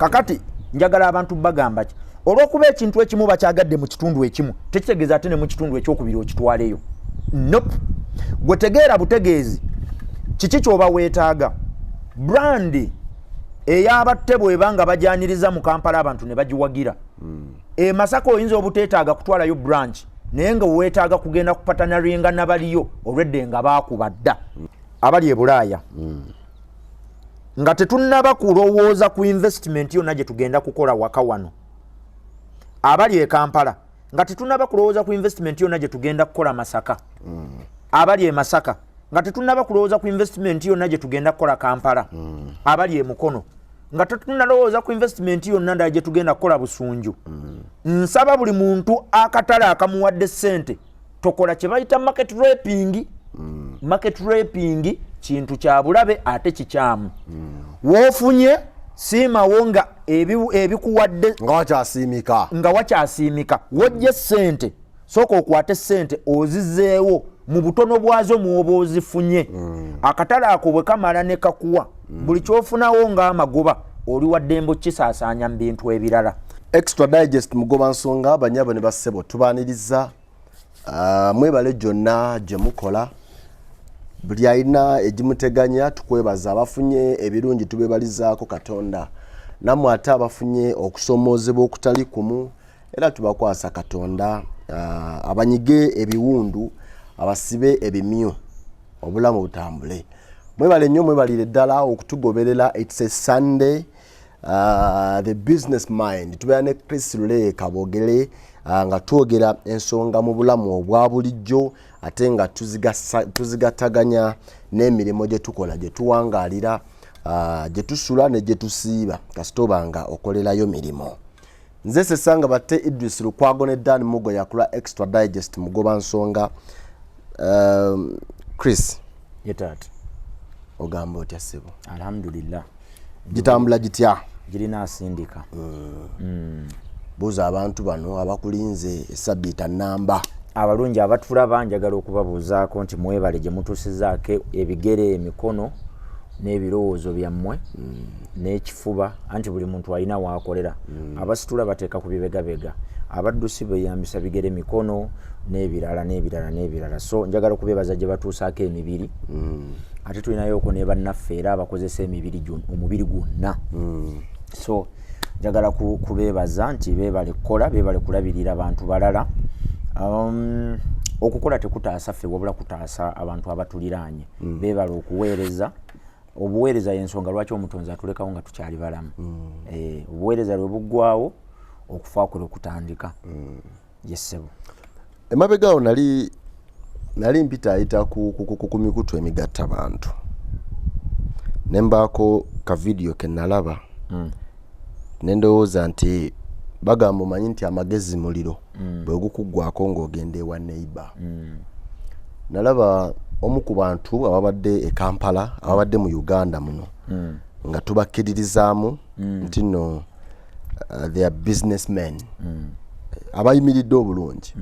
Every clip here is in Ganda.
kakati njagala abantu bagamba ki olwokuba ekintu ekimu bakyagadde mu kitundu ekimu tekitegeeza ate ne mu kitundu ekyokubiri okitwaleyo. Nope. Gwe tegeera butegeezi kiki kyoba weetaaga. Brand ey'abatte bwebanga bajaniriza mu Kampala abantu ne bagiwagira. Masaka oyinza obuteetaaga kutwalayo branch naye nga weetaaga kugenda kupatanaringa n'abaliyo olwedde nga baakubadda abali e Bulaaya. Nga tetunnaba kulowooza ku investment yonna gye tugenda kukola waka wano. Abali e Kampala nga tetunnaba kulowooza ku investment yonna gye tugenda kukola Masaka. Abali e Masaka nga tetunnaba kulowooza ku investment yonna gye tugenda kukola Kampala. Abali e Mukono nga tetunnalowooza ku investment yonna ndala gye tugenda kukola Busunju. Nsaba buli muntu akatale akamuwadde ssente tokola kye bayita market raping. Market raping kintu kya bulabe ate kikyamu. Woofunye siimawo nga ebikuwadde nga wakyasiimika wojje ssente sooka okwate ssente ozizzeewo mu butono bwazo mwoba ozifunye. Akatale ako bwe kamala ne kakuwa buli kyofunawo ng'amagoba oli wa ddembo kisaasaanya mu bintu ebirala. Extra Digest mugoba nsonga banyabo ne bassebo tubaaniriza mwebale gyonna gye mukola buli alina egimuteganya tukwebaza abafunye ebirungi tubebalizaako Katonda nammwe ate abafunye okusoomoozebwa okutali kumu era tubakwasa Katonda abanyige ebiwundu abasibe ebimyu obulamu butambule. Mwebale nnyo mwebalire ddala okutugoberera. It's a Sunday. The Business Mind tubeera ne Chris LULE Kabogere nga twogera ensonga mu bulamu obwa bulijjo ate nga tuzigataganya n'emirimu gye tukola gye tuwangaalira gye tusula ne gye tusiiba kasitoba nga okolerayo mirimo. Nze Sesanga Batte Idris Lukwago ne Dan Mugo yakula Extra Digest mugoba nsonga. Chris yetat ogamba otya ssebo? Alhamdulillah. Gitambula gitya? Girina asindika. Buuza abantu bano abakulinze esabbiita nnamba. Abalungi abatulaba njagala okubabuuzaako nti mwebale gye mutuusizaako ebigere emikono n'ebirowoozo byammwe n'ekifuba anti buli muntu alina waakolera. Abasitula bateeka ku bibegabega, abaddusi beeyambisa bigere mikono n'ebirala. So njagala okubeebaza gye batuusaako emibiri. Ate tulinayooko ne bannaffe era abakozesa omubiri gwonna. So njagala kubeebaza nti beebale kukola, beebale kulabirira abantu balala. Okukola tekutaasa ffe wabula kutaasa abantu abatuliraanye. Beebale okuweereza. Obuweereza y'ensonga lwaki omutonzi atulekawo nga tukyali balamu. Obuweereza lwe buggwawo okufa kwe kutandika. Yesebo. Emabegaawo nali mpita ayita ku mikutu emigatta bantu. Ne mbaako ka video ke nalaba. Ne ndowooza nti bagamba omanyi nti amagezi muliro bwe gukuggwako ng'ogenda ewa neighbor. Nalaba omu ku bantu ababadde e Kampala ababadde mu Uganda muno nga tubakkiririzaamu nti nno they are businessmen abayimiridde obulungi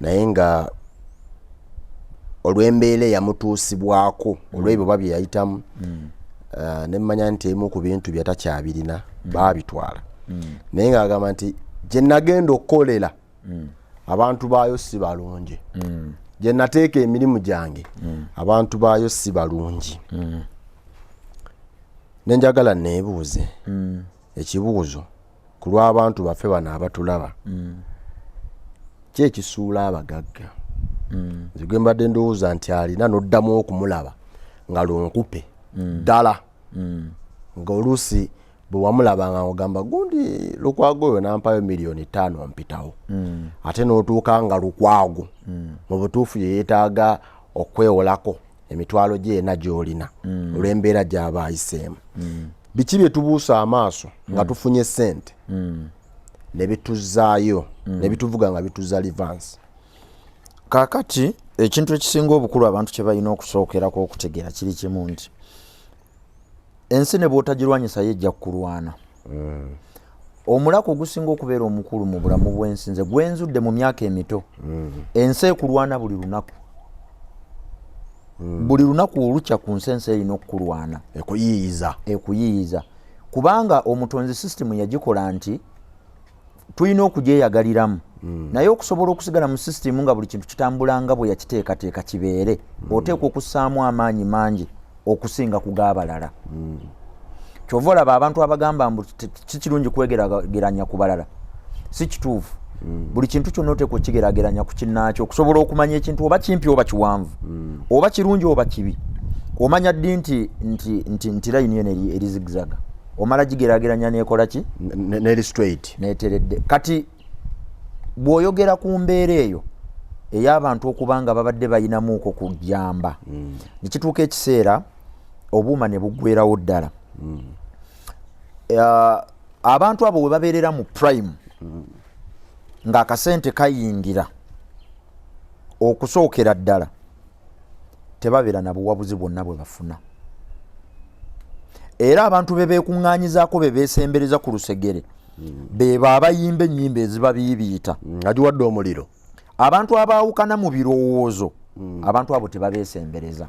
naye nga olw'embeera yamutuusibwako olw'ebyo bye yayitamu ne mmanya nti emu ku bintu bye takyabirina baabitwala naye ng'agamba nti gye nagenda okukolera abantu baayo si balungi gye nateeka emirimu gyange abantu baayo si balungi. Ne njagala neebuuze ekibuuzo ku lw'abantu baffe bano abatulaba ki ekisuula abagagga. Nze gwe mbadde ndowooza nti alina n'oddamu okumulaba nga lunkupe ddala ng'oluusi bwe wamulabanga ogamba gundi Lukwago oyo nampayo $5,000,000 mpitawo. Ate n'otuuka nga Lukwago mu butuufu ye yeetaaga okwewolako emitwalo gye yena gy'olina olw'embeera gy'aba ayiseemu. Biki bye tubuusa amaaso nga tufunye ssente ne bituzzaayo ne bituvuga nga bituzza livansi. Kaakati ekintu ekisinga obukulu abantu kye balina okusookerako okutegeera kiri kimu nti ensi ne bw'otagirwanyisa yejja kulwana. Omulako ogusinga okubeera omukulu mu bulamu bw'ensi nze gwenzudde mu myaka emito. Ensi ekulwana buli lunaku. Buli lunaku olukya ku nsi ensi erina okukulwana. Ekuyiiyiza. kubanga omutonzi system yagikola nti tulina okugyeyagaliramu naye okusobola okusigala mu system nga buli kintu kitambulanga bwe yakiteekateeka kibeere oteekwa okussaamu amaanyi mangi okusinga kugabalala kyova olaba abantu abagamba mbu kikirungi kwegeraageranya ku balala si kituufu buli kintu kyonna oteekwa okukigerageranya ku kinnaakyo okusobola okumanya ekintu oba kimpi oba kiwanvu oba kirungi oba kibi omanya ddi nti layini eno eri zigzaga omala gigerageranya nekola ki neri straight neteredde kati bw'oyogera ku mbeera eyo ey'abantu okuba nga babadde bayinamuuko kujjamba nekituuka ekiseera obuuma ne buggwerawo ddala abantu abo we babeerera mu prime ng'akasente kayingira okusookera ddala tebabeera na buwabuzi bwonna bwe bafuna era abantu be beekuŋŋaanyizaako be beesembereza ku lusegere bebo abayimba ennyimba ezibabiibiita agiwadde omuliro abantu abaawukana mu birowoozo abantu abo tebabeesembereza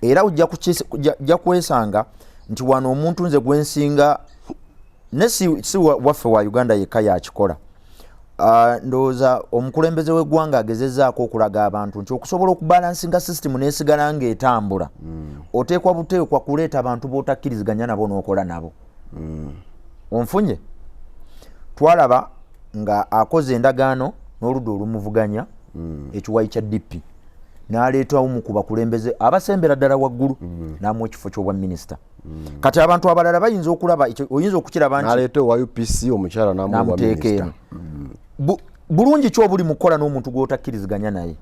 era ojja kwesanga nti wano omuntu nze gwensinga ne si waffe wa Uganda yekka yakikola ndowooza omukulembeze w'eggwanga agezezaako okulaga abantu nti okusobola okubalansinga system n'esigala ng'etambula oteekwa buteekwa kuleeta abantu b'otakkiriziganya nabo n'okola nabo onfunye twalaba nga akoze endagaano n'oludda olumuvuganya ekiwayi kya DP n'aleetawo mu ku bakulembeze abasembera ddala waggulu n'amuwa ekifo ky'obwa minisita kati abantu abalala bayinza okulaba oyinza okukiraba nti n'aleeta owa UPC omukyala n'amuwa minisita bulungi ki obuli mu kukola n'omuntu gw'otakkiriziganya naye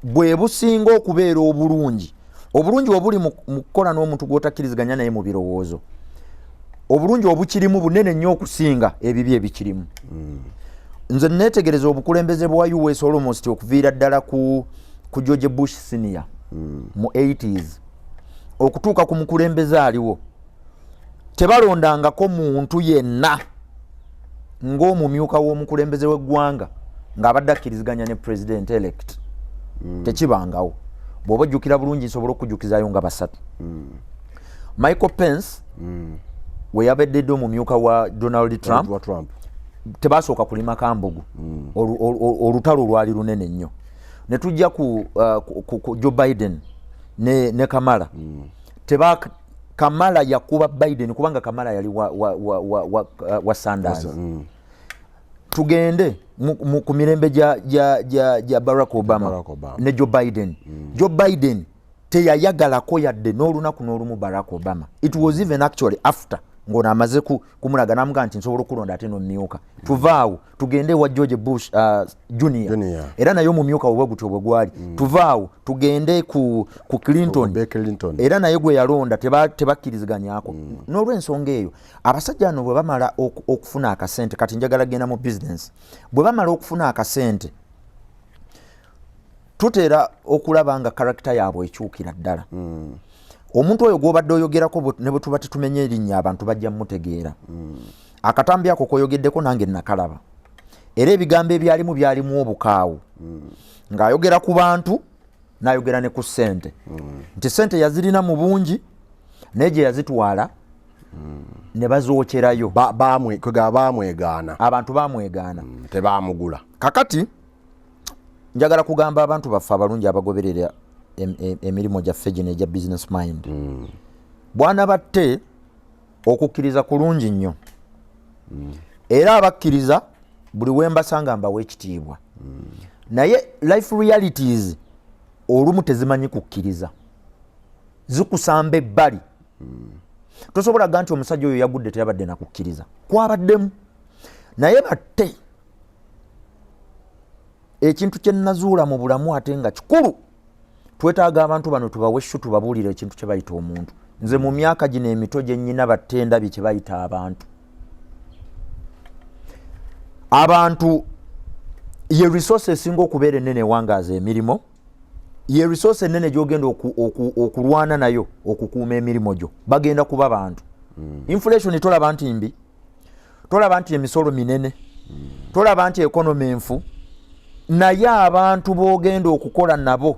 bwe businga okubeera obulungi obuli mu kukola n'omuntu gw'otakkiriziganya naye mu birowoozo obulungi obukirimu bunene nnyo okusinga ebibi ebikirimu nze neetegereza obukulembeze bwa US almost okuviira ddala ku George Bush senior mu 80s okutuuka ku mukulembeze aliwo tebalondangako muntu yenna ng'omumyuka w'omukulembeze w'eggwanga ng'abadde akkiriziganya ne president elect tekibangawo bw'oba ojjukira bulungi nsobola okujjukizaayo nga basatu Michael Pence we yabedde omumyuka wa Donald Trump tebasooka kulima kambugu olutalo lwali lunene nnyo ne tujja ku Joe Biden ne Kamala Kamala yakuba Biden kubanga Kamala yali wa Sanders tugende ku mirembe ja Barack Obama ne Joe Biden Joe Biden teyayagalako yadde n'olunaku n'olumu Barack Obama it was even actually after ng'ono amaze kumulaga n'amuga nti nsobola okulonda ate n'omumyuka tuvaawo tugende wa George Bush Junior era naye omumyuka bwe gutyo bwe gwali tuvaawo tugende ku Clinton era naye gwe yalonda tebakkiriziganyako n'olw'ensonga eyo abasajja bano bwe bamala okufuna akasente kati njagala genda mu business bwe bamala okufuna akasente tutera okulaba nga karakita yaabwe ekyukira ddala omuntu oyo gw'obadde oyogerako ne bwe tuba tetumenye erinnya abantu bajja mmutegeera akatambi ako koyogeddeko nange nakalaba era ebigambo byalimu obukaawu ng'ayogera ku bantu n'ayogera ne ku ssente nti ssente yazirina mu bungi naye gye yazitwala ne bazookerayo baamwegaana abantu baamwegaana tebaamugula kakati njagala kugamba abantu baffe abalungi abagoberera emirimu gyaffe gino egya business mind bwana batte okukkiriza kulungi nnyo era abakkiriza buli wembasanga mbawa ekitiibwa naye life realities olumu tezimanyi kukkiriza zikusamba ebbali tosobola ga nti omusajja oyo yagudde teyabadde nakukkiriza kwabaddemu naye batte ekintu kye nazuula mu bulamu ate nga kikulu twetaaga abantu bano tubawe essu tubabuulira ekintu kye bayita omuntu nze mu myaka gino emito gye nnyina batte ndabi kye bayita abantu ye resource esinga okubeera ennene ewangaaza emirimu ye resource ennene gy'ogenda okulwana nayo okukuuma emirimu gyo bagenda kuba bantu inflation tolaba nti mbi tolaba nti emisolo minene tolaba nti economy enfu naye abantu b'ogenda okukola nabo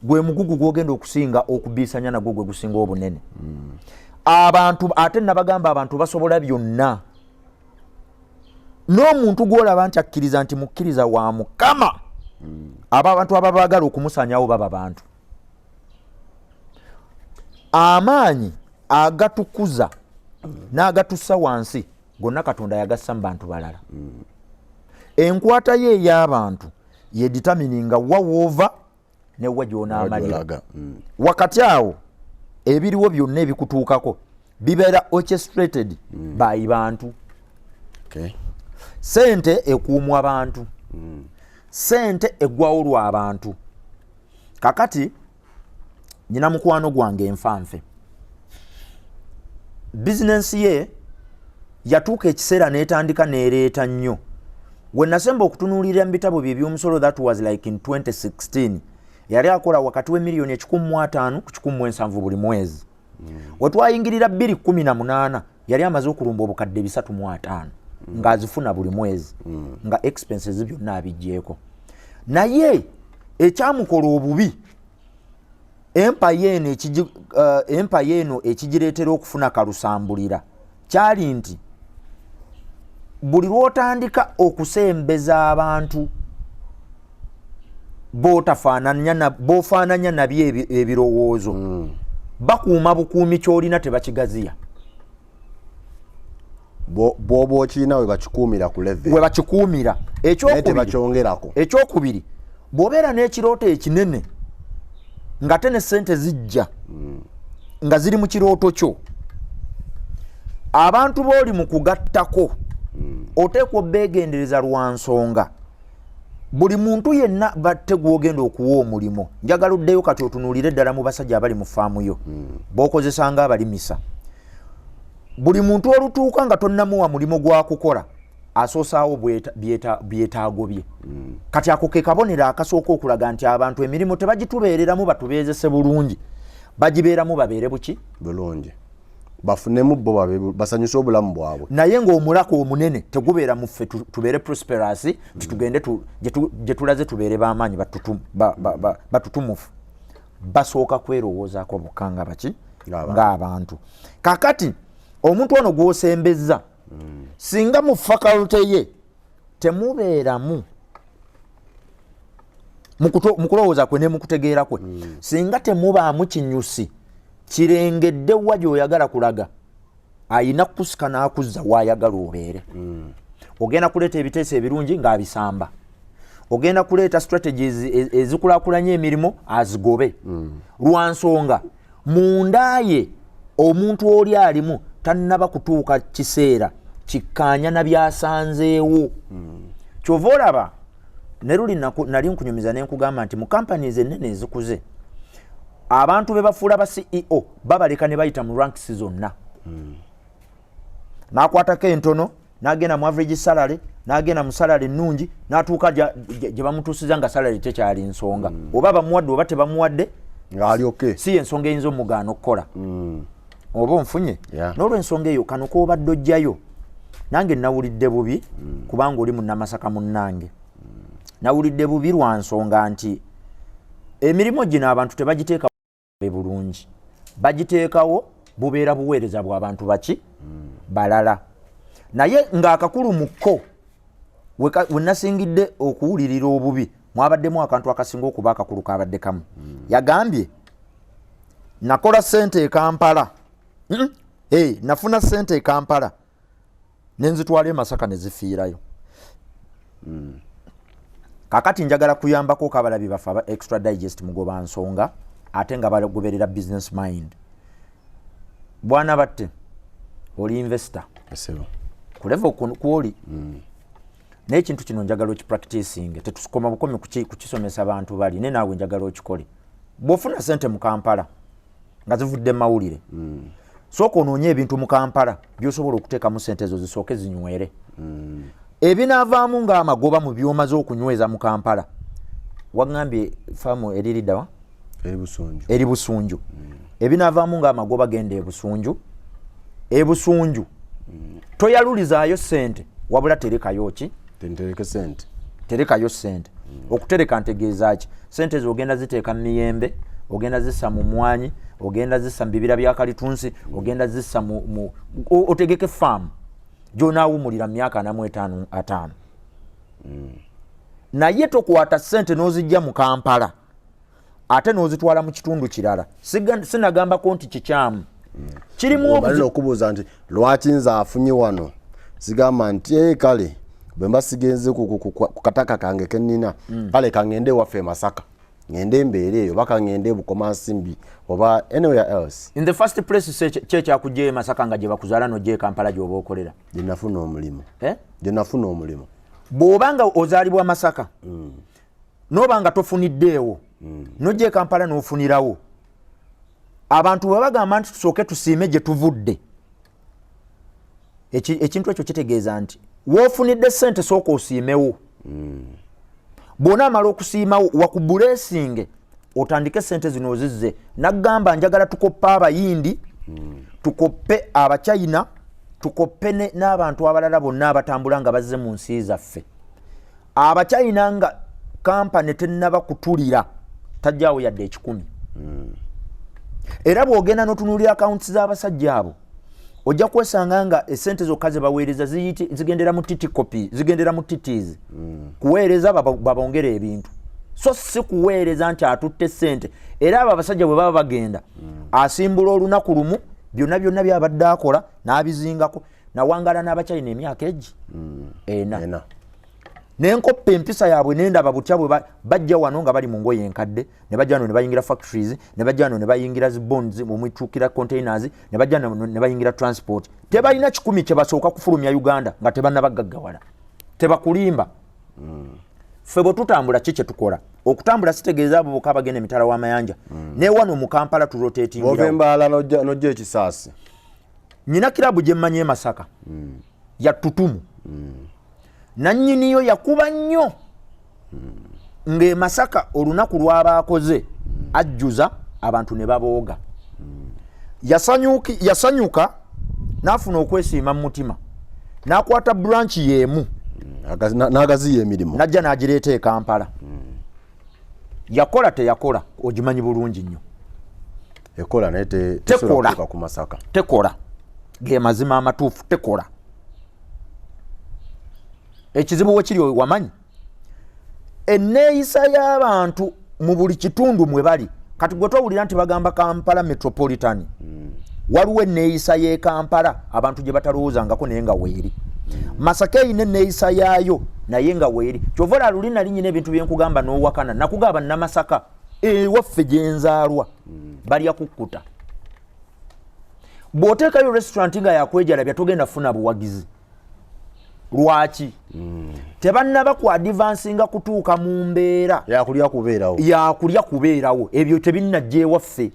gwe mugugu gw'ogenda okusinga okubiisanya nagwo gwe gusinga obunene abantu ate nabagamba abantu basobola byonna n'omuntu gwolaba nti akkiriza nti mukkiriza wa Mukama abantu ababagala okumusanyawo baba bantu amaanyi agatukuza n'agatussa wansi gonna Katonda yagassa mu bantu balala enkwata ye ey'abantu ye determininga wa woova ne wa gy'onaamalira wakati awo ebiriwo byonna ebikutuukako bibeera orchestrated by bantu. Sente ekuumwa abantu sente eggwawo lw'abantu. Kakati nyina mukwano gwange enfanfe bizinensi ye yatuuka ekiseera n'etandika n'ereeta nnyo. We nasemba okutunuulira mu bitabo bye by'omusolo, that was like in 2016, yali akola wakati we miliyoni 15 ku 17 buli mwezi. We twayingirira 2018 yali amaze okulumba obukadde 305 ng'azifuna buli mwezi nga expenses byonna abijjeeko. Naye ekyamukola obubi empire eno ekigireetera okufuna kalusambulira kyali nti buli lw'otandika okusembeza abantu b'ofaananya nabyo ebirowoozo bakuuma bukuumi ky'olina tebakigaziya. Bw'oba okirina we bakikuumira ku level. We bakikuumira. Tebakyongerako. Ekyokubiri, bw'obeera n'ekirooto ekinene nga te ne ssente zijja nga ziri mu kirooto kyo, abantu b'oli mu kugattako oteekwa obbeegendereza lwa nsonga buli muntu yenna batte gw'ogenda okuwa omulimo. Njagala oddeyo kati otunuulire ddala mu basajja abali mu faamu yo b'okozesa ng'abalimisa. Buli muntu olutuuka nga tonnamuwa mulimo gwa kukola asoosaawo byetaago bye. Kati ako ke kabonero akasooka okulaga nti abantu emirimu tebagitubeereramu batubeezese bulungi, bagibeeramu babeere buki bulungi, bafunemu bo basanyuse obulamu bwabwe. Naye ng'omulako omunene tegubeera mu ffe tubeere prosperous tugende gye tulaze tubeere b'amaanyi batutumufu. Basooka kwerowoozaako bukanga baki ng'abantu. Kakati omuntu ono gw'osembezza singa mu faculty ye temubeeramu mu kulowooza kwe ne mu kutegeera kwe, singa temubaamu kinyusi kirengedde wa gy'oyagala kulaga, ayina kusika n'akuzza w'ayagala obeere. Ogenda kuleeta ebiteeso ebirungi ng'abisamba, ogenda kuleeta strategies ezikulaakulanya emirimu azigobe. Lwa nsonga munda ye omuntu oli alimu tannaba kutuuka kiseera kikkaanya na byasanzeewo. Kyova olaba ne luli nali nkunyumiza ne nkugamba nti mu companies ennene ezikuze abantu be bafuula ba CEO babaleka ne bayita mu ranks zonna. N'akwatako entono n'agenda mu average salary n'agenda mu salary ennungi n'atuuka gye bamutuusiza nga salary tekyali nsonga. Oba bamuwadde oba tebamuwadde ng'ali okay, si ensonga eyinza omugaana okukola. Oba onfunye n'olw'ensonga eyo kano koobadde ojjayo nange nawulidde bubi kubanga oli munnamasaka munnange. Nawulidde bubi lwa nsonga nti emirimu gino abantu tebagiteekawo bulungi, bagiteekawo bubeera buweereza bw'abantu baki balala. Naye ng'akakulu mu kko we nasingidde okuwulirira obubi mwabaddemu akantu akasinga okuba akakulu kabadde kamu. Yagambye nakola ssente e Kampala, nafuna ssente e Kampala nenzitwala e Masaka ne zifiirayo. Kakati njagala kuyambako kabalabi bafa aba extra digest mugoba nsonga ate nga bagoberera business mind. Bwana batte oli investor ku level kwoli n'ekintu kino njagala okipracticing, tetusikoma bukomi kukisomesa abantu bali ne naawe njagala okikole. Bw'ofuna ssente mu Kampala nga zivudde mawulire sooka onoonye ebintu mu Kampala by'osobola okuteekamu ssente ezo zisooke zinywere. Ebinaavaamu ng'amagoba mu by'omaze okunyweza mu Kampala. Wagambye faamu eririddawa eri Busunju. Ebinaavaamu ng'amagoba genda e Busunju toyalulizaayo ssente wabula terekayo ki terekayo ssente. Okutereka ntegeeza ki? Ssente z'ogenda ziteeka mu miyembe ogenda zissa mu mwanyi, ogenda zissa mu bibira bya kalitunsi, ogenda zissa mu otegeke farm gy'onaawumulira mu myaka 45. Naye tokwata ssente n'ozijja mu Kampala ate n'ozitwala mu kitundu kirala. Sinagambako nti kikyamu. Kirimu okubuuza nti lwaki nze afunye wano sigamba nti kale bwe mba sigenze ku kataka kange kennina kale kangende waffe Masaka ngende mbeere eyo baka ngende Bukomansimbi oba anywhere else. In the first place kyekyakuggye Masaka nga gye bakuzaala n'ojja Kampala gy'oba okolera. Gye nafuna omulimu. Bw'obanga ozaalibwa Masaka n'oba nga tofuniddeewo n'ojja Kampala n'ofunirawo, abantu bwe bagamba nti tusooke tusiime gye tuvudde, ekintu ekyo kitegeeza nti woofunidde ssente sooka osiimewo. Bw'onaamala okusiimawo wakubuleesinge otandike ssente zino ozizze. Naggamba njagala tukoppe Abayindi, tukoppe Abachina, tukoppe n'abantu abalala bonna abatambula nga bazze mu nsi zaffe. Abachina nga kampani tennaba kutulira tajjaawo yadde 10. Era bw'ogenda n'otunuulira accounts z'abasajja abo ojja kwesanga nga essente zokka ze baweereza zigendera mu titikopi, zigendera mu titizi. Kuweereza babongera ebintu, so si kuweereza nti atutte ssente. Era abo abasajja bwe baba bagenda asimbula olunaku lumu byonna byabadde akola n'abizingako. Nawangala n'Abachina emyaka egi 4. N'enkoppa empisa yaabwe n'endaba butya bwe bajja wano nga bali mu ngoye enkadde, ne bajja wano ne bayingira factories, ne bajja wano ne bayingira bonds mu mwituukira containers, ne bajja ne bayingira transport. Tebalina 10 kye basooka kufulumya Uganda nga tebannabagaggawala, tebakulimba. Ffe bwe tutambula kye tukola. Okutambula sitegeeza abo bokka bagenda emitala w'amayanja. Ne wano mu Kampala turotatingira. Ovembaala n'ojja ekisaasi. Nyina kirabu gye mmanyi Masaka ya Tutumu. Nannyiniyo yakuba nnyo ng'e Masaka olunaku lw'abaakoze ajjuza abantu ne babooga. Yasanyuka n'afuna okwesiima mu mutima, n'akwata branch y'emu n'agaziya emirimu n'ajja n'agireeta e Kampala. Yakola teyakola ogimanyi bulungi nnyo. Ekola naye tekola ku Masaka. Tekola ge mazima amatuufu, tekola. Ekizibu we kiri wamanyi, enneeyisa y'abantu mu buli kitundu mwe bali. Kati gwe towulira nti bagamba Kampala metropolitan, waliwo enneeyisa y'e Kampala abantu gye batalowoozangako naye nga weeri. Masaka eyina enneeyisa yaayo naye nga weeri. Kyova luli nali nyina ebintu bye nkugamba n'owakana. Nakugamba Namasaka ewaffe gye nzaalwa balya kukkuta. Bw'oteekayo restaurant nga yakwejalabya togenda funa buwagizi. Lwaki? Tebannaba ku advancinga kutuuka mu mbeera yakulya kubeerawo. Ebyo tebinnajja ewaffe.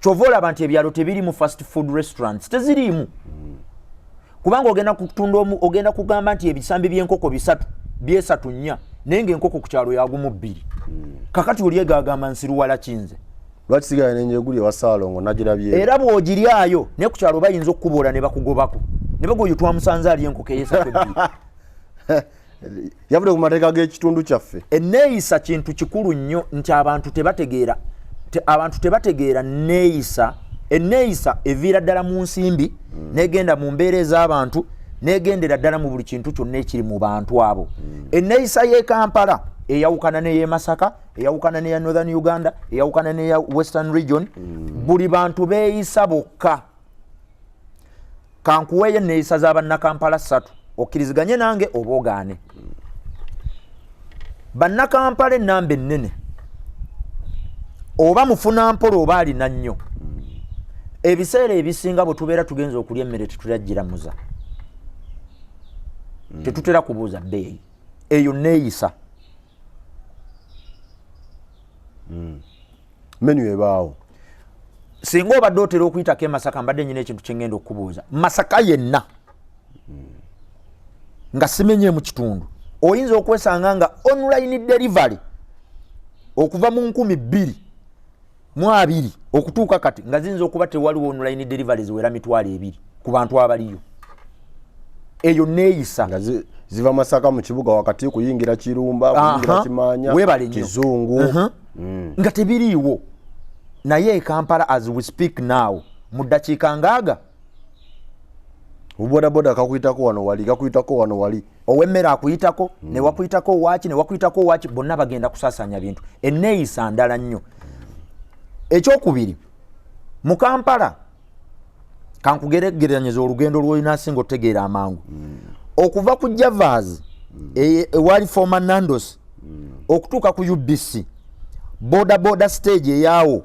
Kyova olaba nti ebyalo tebiri mu fast food restaurants, teziriimu. Kubanga ogenda kutunda ogenda kugamba nti ebisambi by'enkoko 3 byesatu 4 naye ng'enkoko ku kyalo yagumu 2. Kakati oli egagamba nsiruwala kinze. Lwaki sigala n'enjeguli ewa Ssaalongo nagirabye. Era bw'ogiryayo ne ku kyalo bayinza okukuboola ne bakugobako. Ne bagoyo twamusanze ali enkoko eyesatu 2. Yavudde ku mateeka g'ekitundu kyaffe. Enneeyisa kintu kikulu nnyo nti abantu tebategeera nneeyisa. Enneeyisa eviira ddala mu nsimbi n'egenda mu mbeera ez'abantu n'egendera ddala mu buli kintu kyonna ekiri mu bantu abo. Enneeyisa y'e Kampala eyawukana n'ey'e Masaka, eyawukana n'eya Northern Uganda, eyawukana n'eya Western Region. Buli bantu beeyisa bokka. Kankuweeyo enneeyisa z'Abannakampala 3 okkiriziganye nange oba ogaane. Bannakampala ennamba ennene oba mufuna mpola oba alina nnyo. Ebiseera ebisinga bwe tubeera tugenza okulya emmere tetulagiramuza. Tetutera kubuuza bbeeyi. Eyo nneeyisa. Menu ebaawo. Singa obadde otera okuyitako e Masaka mbadde nyina ekintu kye ngenda okubuuza. Masaka yenna nga simenye mu kitundu oyinza okwesanga nga online delivery okuva mu 2020 okutuuka kati nga zinza okuba tewaliwo online delivery ziwera 2,000 ku bantu abaliyo. Eyo nneeyisa ziva Masaka mu kibuga wakati kuyingira Kirumba kuyingira Kimanya Kizungu nga tebiriiwo naye Kampala as we speak now mu dakiika ngaaga boda kakuyitako wano wali owemmere akuyitako ne wakuyitako waaki bonna bagenda kusaasanya bintu enneeyisa ndala nnyo. Ekyokubiri mu Kampala kankugeregeranyeza olugendo lw'olina asinga otegeera amangu okuva ku Javas ewali former Nandos okutuuka ku UBC boda stage eyaawo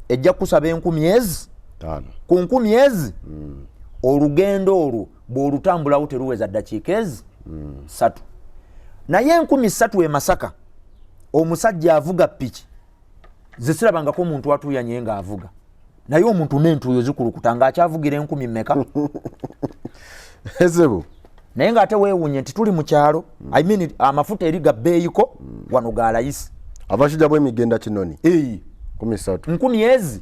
ejja kusaba 10,000 ku 10,000 olugendo olwo bw'olutambulawo teruweza dakiika 3 naye 3,000 e Masaka omusajja avuga piki zisirabangako omuntu atuyanye nga avuga naye omuntu n'entuuyo zikulukuta ng'akyavugira 10,000 mmeka ezebo naye ng'ate weewunye nti tuli mu kyalo I mean amafuta eri gabbeeyiko wano ga layisi abashijja bw'emigenda kinoni 13 10,000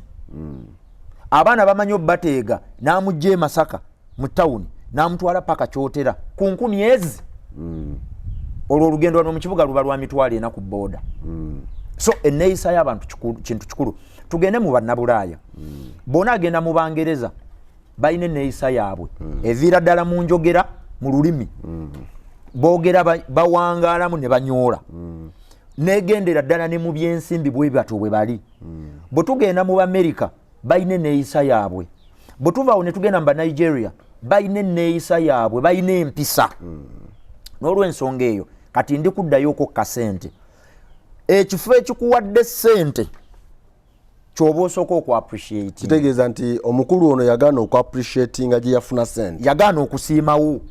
abaana bamanyi obbateega n'amugja e Masaka mu tawuni n'amutwala paka kyotera ku 10,000 olwo olugendo wano mu kibuga luba lwa mitwalo 4 ku booda so enneeyisa y'abantu kintu kikulu. Tugende mu bannabulaaya bona agenda mu Bangereza balina enneeyisa yaabwe eviira ddala mu njogera mu lulimi boogera bawangaalamu ne banyoola negendera ddala ne mu byensimbi bwe batyo bwe bali. Bwe tugenda mu America balina enneeyisa yaabwe, bwe tuvaawo ne tugenda mu Nigeria balina enneeyisa yaabwe, balina empisa. N'olw'ensonga eyo kati ndi kuddayoko kasente ekifo ekikuwadde ssente kyoba osooka oku appreciate. Kitegeeza nti omukulu ono yagaana oku appreciatinga gye yafuna ssente, yagaana okusiimawo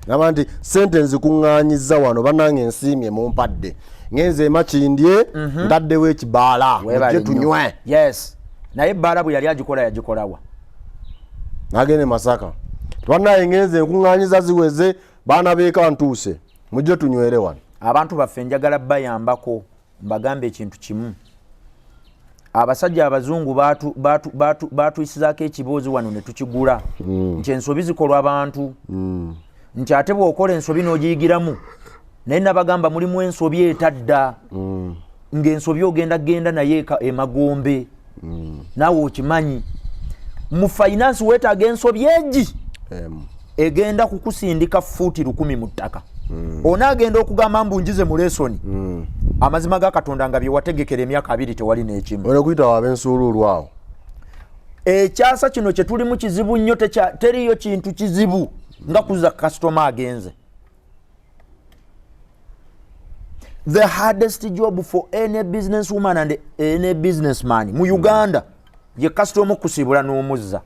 ngamba nti ssente nzikuŋŋaanyizza wano bannange nsiimye mumpadde ngenze emakindye ntaddewo ekibaala mujje tunywe. Yes, naye ebbaala bwe yali agikola yagikolawa nagende Masaka bannaye ngenze nkuŋŋaanyiza ziweze baana beeka ntuuse mujje tunywere wano. Abantu baffe njagala bayambako mbagambe ekintu kimu. Abasajja abazungu batuyisizaako ekiboozi wano ne tukigula nti ensobi zikolwa abantu nti ate bw'okola ensobi n'ogiyigiramu naye nabagamba mulimu ensobi etadda ng'ensobi ogenda genda naye emagombe naawe okimanyi. Mu finance weetaaga ensobi egi egenda kukusindika fuuti 10 mu ttaka. Onaagenda okugamba mbunjize mu lesoni amazima ga Katonda nga bye wategekera emyaka 2 tewali n'ekimu. Olekuyita wab'ensuuluulu awo. Ekyasa kino kye tulimu kizibu nnyo, teriyo kintu kizibu nga kuza customer agenze. The hardest job for any businesswoman and any businessman mu Uganda ye customer okusibula n'omuzza.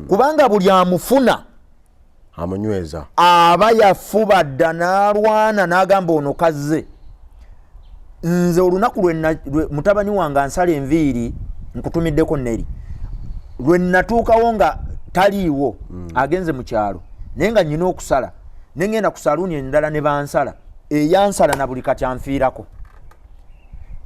Kubanga buli amufuna amunyweza aba yafuba dda n'alwana n'agamba ono kazze. Nze olunaku mutabani wange ansala enviiri nkutumiddeko neri lwe natuukawo nga taliiwo agenze mu kyalo naye nga nnyina okusala ne ngenda ku saluuni endala ne bansala eyansala na buli kati anfiirako.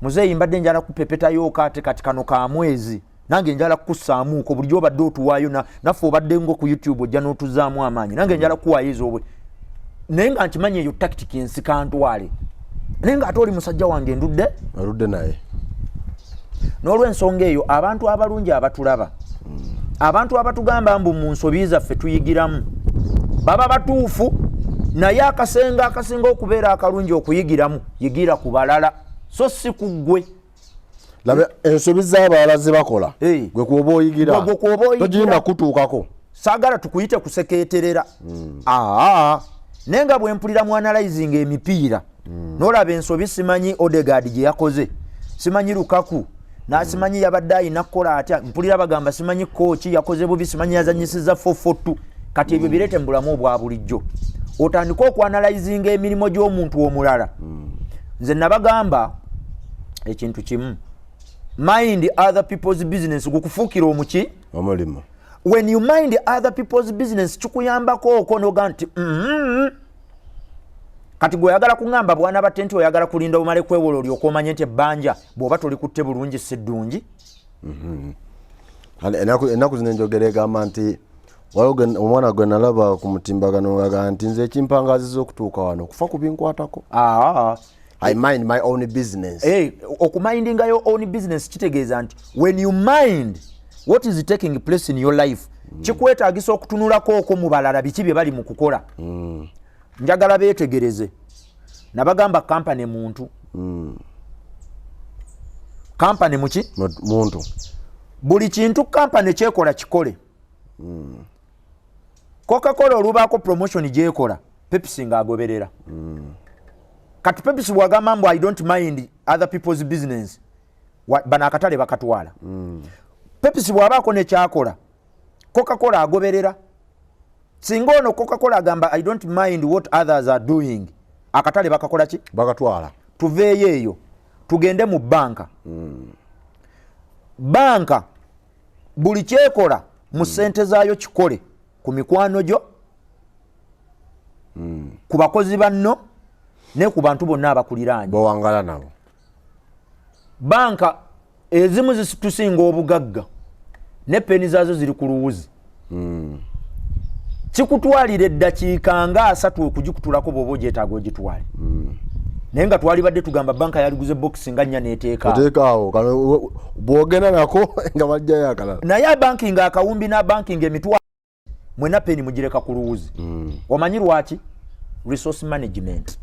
Muzeeyi mbadde njala kupepetayo ate kati kano ka mwezi nange njala kussaamuuko bulijjo obadde otuwaayo naffe obadde ngo ku YouTube ojja n'otuzaamu amaanyi nange njala kuwaayo ez'obwe naye nga nkimanyi eyo tactic ensika ntwale naye nga ate oli musajja wange aludde naye. N'olw'ensonga eyo abantu abalungi abatulaba abantu abatugamba mbu mu nsobi zaffe tuyigiramu baba batuufu naye akasenga okubeera akalungi okuyigiramu yigira ku balala so si ku ggwe. Labe ensobi z'abalala ze bakola gwe kuoba oyigira togirina kutuukako. Saagala tukuyite kusekeeterera naye nga bwe mpulira mu analyzing emipiira n'olaba ensobi simanyi Odegaard gye yakoze, simanyi Lukaku n'asimanyi yabadde ayina kukola atya, mpulira bagamba simanyi kooki yakoze bubi, simanyi yazanyisiza 4-4-2. Kati ebyo bireete mu bulamu obwa bulijjo otandika okwanalizinga emirimu gy'omuntu omulala. Nze nabagamba ekintu kimu, mind other people's business gukufuukira omuki omulimo. When you mind other people's business kikuyambako okonoga nti kati gwe oyagala kuŋŋamba bwana batenti oyagala kulinda omale kwewola olyoka omanye nti ebbanja bw'oba tolikutte bulungi si ddungi. Ennaku zino enjogera egamba nti omwana gwe nalaba ku mutimbagano ngaga nti nze ekimpangaziza okutuuka wano kufa ku binkwatako. I mind my own business. Okumindinga your own business kitegeeza nti when you mind what is taking place in your life kikwetaagisa okutunulako okwo mu balala biki bye bali mu kukola. Njagala beetegereze nabagamba kampani muntu. Kampani muki? Muntu. Buli kintu kampani kyekola kikole. Coca-Cola olubaako promotion gyekola Pepsi ng'agoberera. Kati Pepsi bwagamba mbu I don't mind other people's business bana akatale bakatwala. Pepsi bwabaako ne kyakola Coca-Cola agoberera. Singa ono Coca-Cola agamba I don't mind what others are doing akatale bakakola ki? Bakatwala. Tuveeyo eyo tugende mu banka. Banka buli kyekola mu ssente zaayo kikole ku mikwano gyo ku bakozi banno ne ku bantu bonna abakuliraanye bawangala nabo. Banka ezimu zitusinga obugagga ne peni zaazo ziri ku luwuzi. Kikutwalira eddakiika nga 3 okugikutulako bw'oba ogyetaaga ogitwale. Naye nga twalibadde tugamba banka yaliguze box nga nnya neteekaawo bwogenda nako nga bajjayo akalala. Naye banking akawumbi na banking emitwalo mwena peni mugireka ku luwuzi. Omanyi lwaki? Resource management.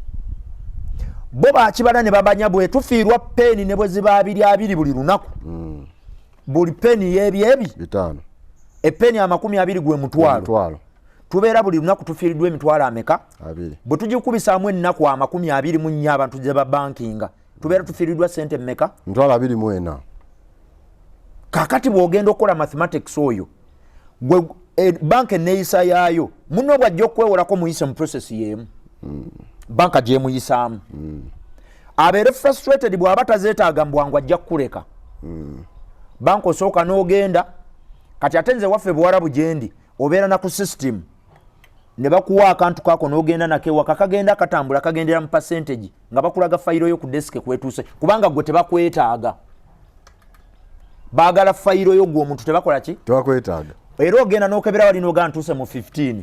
Bo bakibala ne babanya bwe tufiirwa peni ne bwe ziba 2 buli lunaku. Buli peni y'ebyebi 5. Epeni 20 gwe mutwalo. Tubeera buli lunaku tufiiriddwa emitwalo ameka? 2. Bwe tugikubisaamu ennaku 24 abantu gye ba bankinga tubeera tufiiriddwa sente mmeka? 24. Kakati bw'ogenda okukola mathematics oyo gwe banka enneyisa yaayo muno bw'ajja okwewolako muyise mu process y'emu. Banka gy'emuyisaamu. Abeere frustrated bw'aba tazeetaaga mbwangu ajja kukuleka. Banka osooka n'ogenda kati ate nze waffe Buwarabu gyendi obeera na ku system ne bakuwa akantu kaako n'ogenda nako ewaka kagenda katambula kagendera mu percentage nga bakulaga fayiro yo ku desk kwetuuse kubanga gwe tebakwetaaga. Baagala fayiro yo gwe omuntu tebakola ki? Tebakwetaaga. Era ogenda n'okebera wali n'ogaa ntuuse mu 15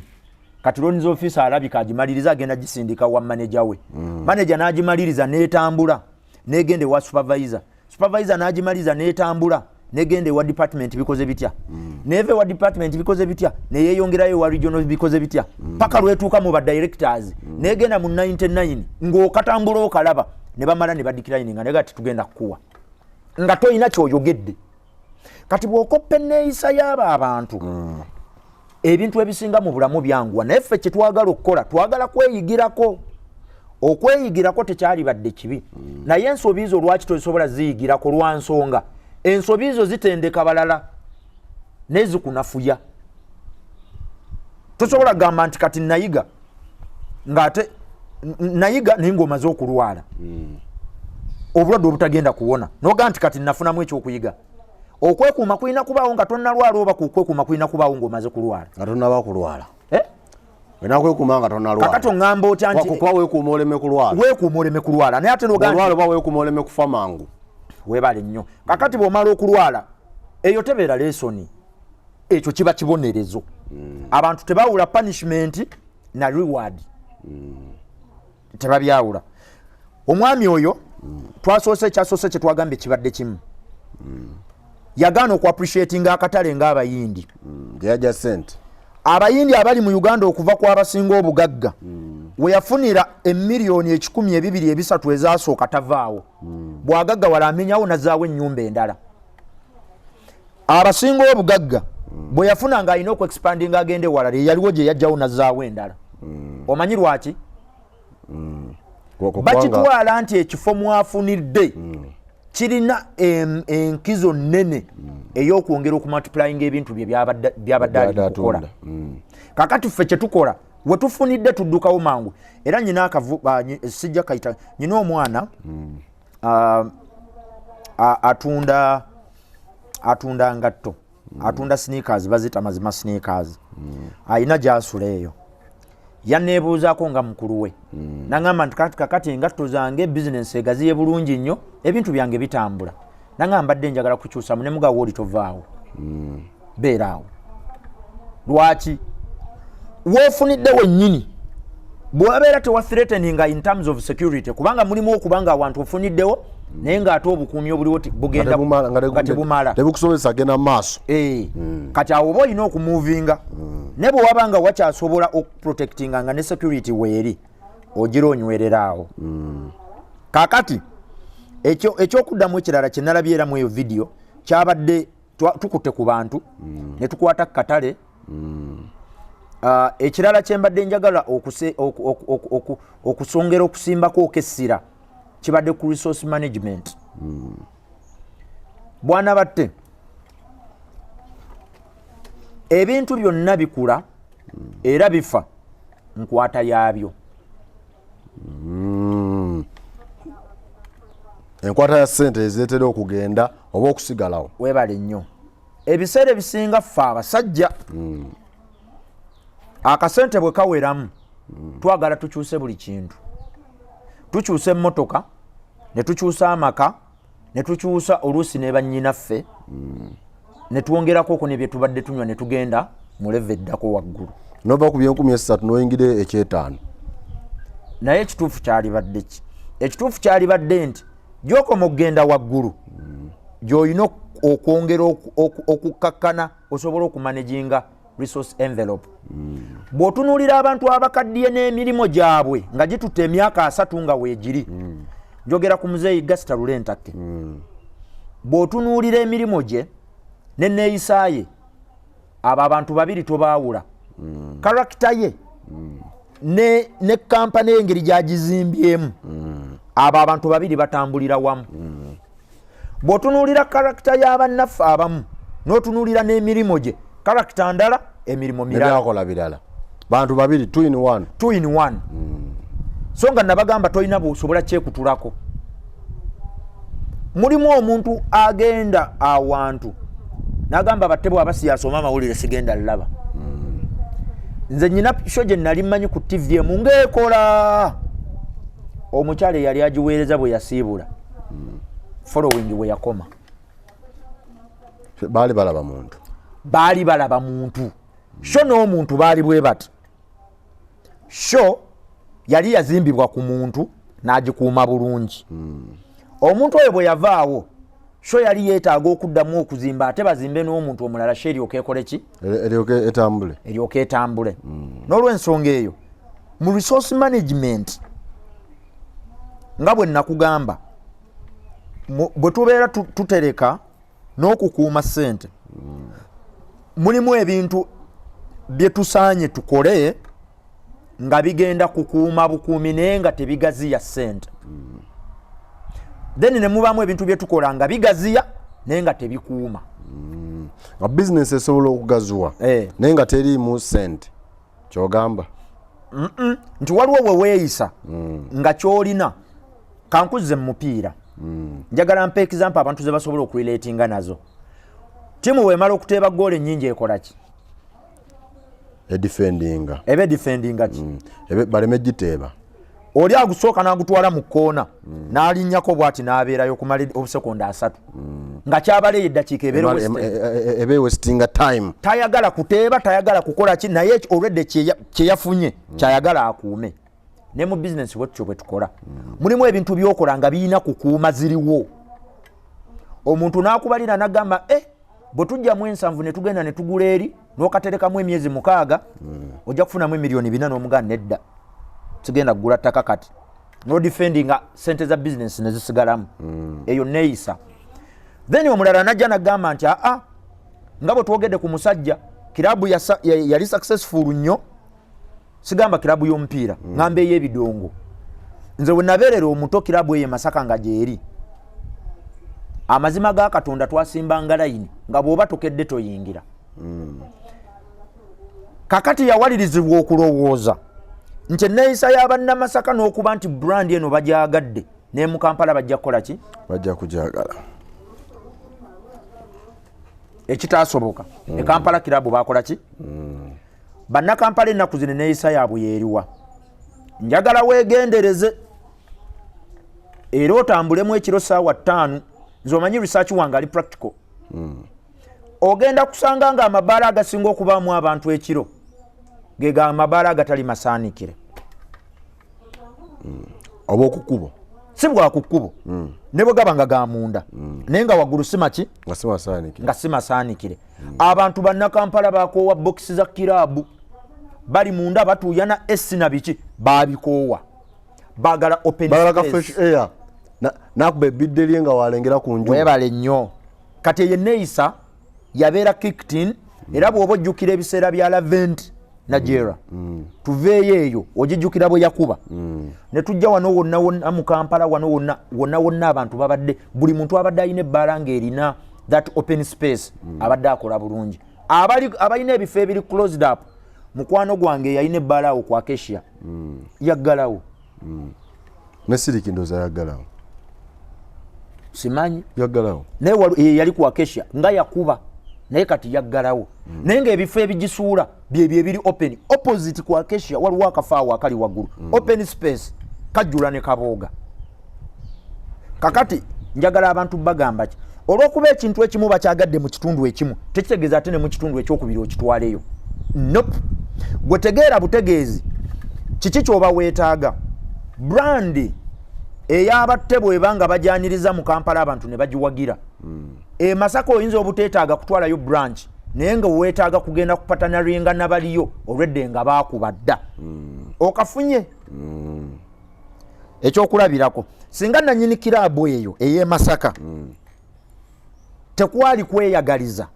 kati loans officer alabika agimaliriza agenda gisindika wa manager we. Manager n'agimaliriza n'etambula n'egende wa supervisor. Supervisor n'agimaliriza n'etambula negende wa department bikoze bitya. Neve wa department bikoze bitya ne yeyongerayo wa regional bikoze bitya. Paka lwetuuka mu ba directors negenda mu 99 ng'okatambula okalaba ne bamala ne badeclining nga negati tugenda kukuwa nga toyina kyoyogedde. Kati bw'okoppa enneyisa y'abo abantu ebintu ebisinga mu bulamu byanguwa naye ffe kye twagala okukola twagala kweyigirako. Okweyigirako tekyali badde kibi naye ensobi zo lwaki tozisobola ziyigirako lwa nsonga ensobi zo zitendeka balala nezikunafuya. Tosobola gamba nti kati nayiga ng'ate nayiga naye ng'omaze okulwala obulwadde obutagenda kuwona noga nti kati nafunamu ekyokuyiga. Okwekuuma kulina kubaawo nga tonnalwala oba kukwekuuma kulina kubaawo ng'omaze kulwala nga tonnaba kulwala. Wena kwekuuma nga tonnalwala. Kakati oŋŋamba otya nti kuba weekuuma oleme kulwala. Weekuuma oleme kulwala naye ate noga olwala oba weekuuma oleme kufa mangu. Weebale nnyo. Kakati bw'omala okulwala eyo tebeera lesoni. Ekyo kiba kibonerezo. Abantu tebawula punishment na reward. Tebabyawula. Omwami oyo ekyasoose kye twagambye kibadde kimu. Yagaana okwapreciatinga akatale ng'abayindi. Yaja sente. Abayindi abali mu Uganda okuva ku abasinga obugagga we yafunira emiliyoni 1,000, 2,000, 3 ezasooka tavaawo. Bwagagga wala amenyawo nazaawo ennyumba endala. Abasinga obugagga bwe yafuna ng'alina okwexpandinga agende walala yaliwo gye yajjawo nazaawo endala. Omanyi lwaki? Bakitwala nti ekifo mwafunidde kirina enkizo nnene ey'okwongera okumultiplying ebintu bye byabadde ali kukola. Kakati ffe kye tukola we tufunidde tuddukawo mangu. Era nyina sijja kayita nyina omwana atunda ngatto, atunda sneakers, bazita mazima sneakers. Ayina gy'asula eyo. Yanneebuuzaako nga mukulu we. Nangamba nti kakati engatto zange business egaziye bulungi nnyo, ebintu byange bitambula. Nangamba mbadde njagala kukyusamu ne mugawo oli tovaawo. Beeraawo. lwaki weefunidde wennyini bw'abeera tewathreateninga in terms of security kubanga mulimu okubanga awantu ofuniddewo naye ng'ate obukuumi obuliwo bugenda nga tebumala tebukusobozesa genda mu maaso kati awo oba olina okumuvinga ne bwe wabanga wakyasobola okuprotectinga nga ne security weeri ogira onywerera awo kaakati ekyokuddamu ekirala kye nalabye era mu eyo vidiyo kyabadde tukutte ku bantu ne tukwata ku katale ekirala kye mbadde njagala okusongera okusimbako okessira kibadde ku resource management bwana batte ebintu byonna bikula era bifa nkwata yaabyo enkwata ya ssente ezeetera okugenda oba okusigalawo weebale nnyo ebiseera ebisinga ffe abasajja akasente bwe kaweramu twagala tukyuse buli kintu tukyusa emmotoka ne tukyusa amaka ne tukyusa oluusi ne bannyinaffe ne twongerako ku ne bye tubadde tunywa ne tugenda mu leve eddako waggulu nova ku bye13 n'oyingire ekyetaano naye ekituufu kyalibadde ki ekituufu kyalibadde nti gy'okoma okugenda waggulu gy'olina okwongera okukkakkana osobola okumanaginga resource envelope bw'otunuulira abantu abakaddiye n'emirimu gyabwe nga gitutte emyaka 3 nga weegiri njogera ku muzeeyi Gasita Lulentakke bw'otunuulira emirimu gye n'enneeyisa ye abo abantu babiri tobaawula karakita ye ne kampani engeri gyagizimbyemu abo abantu babiri batambulira wamu bw'otunuulira karakita y'abannaffe abamu n'otunuulira n'emirimu gye karakita ndala emirimu mirala birala bantu babiri 2 in 1 so nga nabagamba tolina bw'osobola kyekutulako mulimu omuntu agenda awantu n'agamba batte bw'aba siyasoma amawulire sigenda laba nze nnyina sho gye nali mmanyi ku TV emu ng'ekola omukyala eyali agiweereza bwe yasiibula following bwe yakoma baali balaba muntu sho n'omuntu baali bwe bati sho yali yazimbibwa ku muntu n'agikuuma bulungi omuntu oyo bwe yavaawo sho yali yeetaaga okuddamu okuzimba ate bazimbe n'omuntu omulala sho eryoka ekole ki eryoka etambule n'olw'ensonga eyo mu resource management nga bwe nakugamba bwe tubeera tutereka n'okukuuma ssente mulimu ebintu bye tusaanye tukole nga bigenda kukuuma bukuumi naye nga tebigaziya ssente then ne mubaamu ebintu bye tukola nga bigaziya naye nga tebikuuma nga bizinesi esobola okugaziwa naye nga teriimu ssente kyogamba nti waliwo we weeyisa nga kyolina kankuzze mu mupiira njagala mpa example abantu ze basobola okurelatinga nazo timu wemala okuteeba goal ennyingi ekola ki edefendinga ki baleme giteeba oli agusooka n'agutwala mu kkoona n'alinnyako bw'ati n'abeerayo okumala obusekonda 3 nga kyabaleyo eddakiika ebe wastinga time tayagala kuteeba tayagala kukola ki naye olwedde kye yafunye kyayagala akuume ne mu bizinesi bwetutyo bwe tukola mulimu ebintu by'okola nga birina kukuuma ziriwo omuntu n'akubalira n'agamba bwe tujjamu 7 ne tugenda ne tugula eri n'okaterekamu emyezi 6 ojja kufunamu miliyoni 4 n'omuganda nedda sigenda kugula ttaka kati no defendinga sente za business ne zisigalamu eyo neeyisa then omulala najja n'agamba nti nga bwe twogedde ku musajja kirabu yali successful nnyo sigamba kirabu y'omupiira ngamba ey'ebidongo nze bwe nabeerera omuto kirabu eyo Masaka nga gyeri amazima ga Katonda twasimbanga layini nga bw'oba tokedde toyingira kakati yawalirizibwa okulowooza nti enneeyisa y'abannamasaka n'okuba nti brand eno bagyagadde ne mu Kampala bajja kukola ki bajja kugyagala ekitaasoboka e Kampala kirabu bakola ki bannakampala ennaku zino enneeyisa yaabwe yeeriwa njagala weegendereze era otambulemu ekiro ssaawa 5 nze omanyi research wange ali practical ogenda kusanga nga amabaala agasinga okubaamu abantu ekiro gega amabaala agatali masaanikire oba okukubo si bwa kukubo ne bwe gaba nga ga munda naye nga waggulu si maki nga si masaanikire abantu bannakampala bakoowa bokisi za kiraabu bali munda batuuyana esi na biki baabikoowa baagala open space nakuba ebidde lye nga walengera ku nju webale nnyo kati ye enneyisa yabeera kicked era bw'oba ojjukira ebiseera bya lavent Nigeria tuveeyo eyo ogijjukira bwe yakuba ne tujja wano wonna mu Kampala wonna abantu babadde buli muntu abadde alina ebbaala ng'erina that open space abadde akola bulungi abalina ebifo ebiri closed up mukwano gwange yalina ebbaala awo ku Acacia yaggalawo nesiriki ndoza yaggalawo simanyi yaggalawo naye yali ku Acacia nga yakuba naye kati yaggalawo naye ng'ebifo ebigisuula byebyo ebiri open opposite ku Acacia waliwo akafaawo akali waggulu open space kajjula ne kabooga kakati njagala abantu bagamba ki olw'okuba ekintu ekimu bakyagadde mu kitundu ekimu tekitegeeza ate ne mu kitundu ekyokubiri okitwaleyo nope gwe tegeera butegeezi kiki ky'oba weetaaga brand ey'abatte bw'ebanga bajyaniriza mu Kampala abantu ne bagiwagira Masaka oyinza obuteetaaga kutwalayo branch naye nga weetaaga kugenda kupatanaringa nabaliyo olwedde nga baakuba dda okafunye ekyokulabirako singa nannyini kiraabu eyo ey'e Masaka tekwali kweyagaliza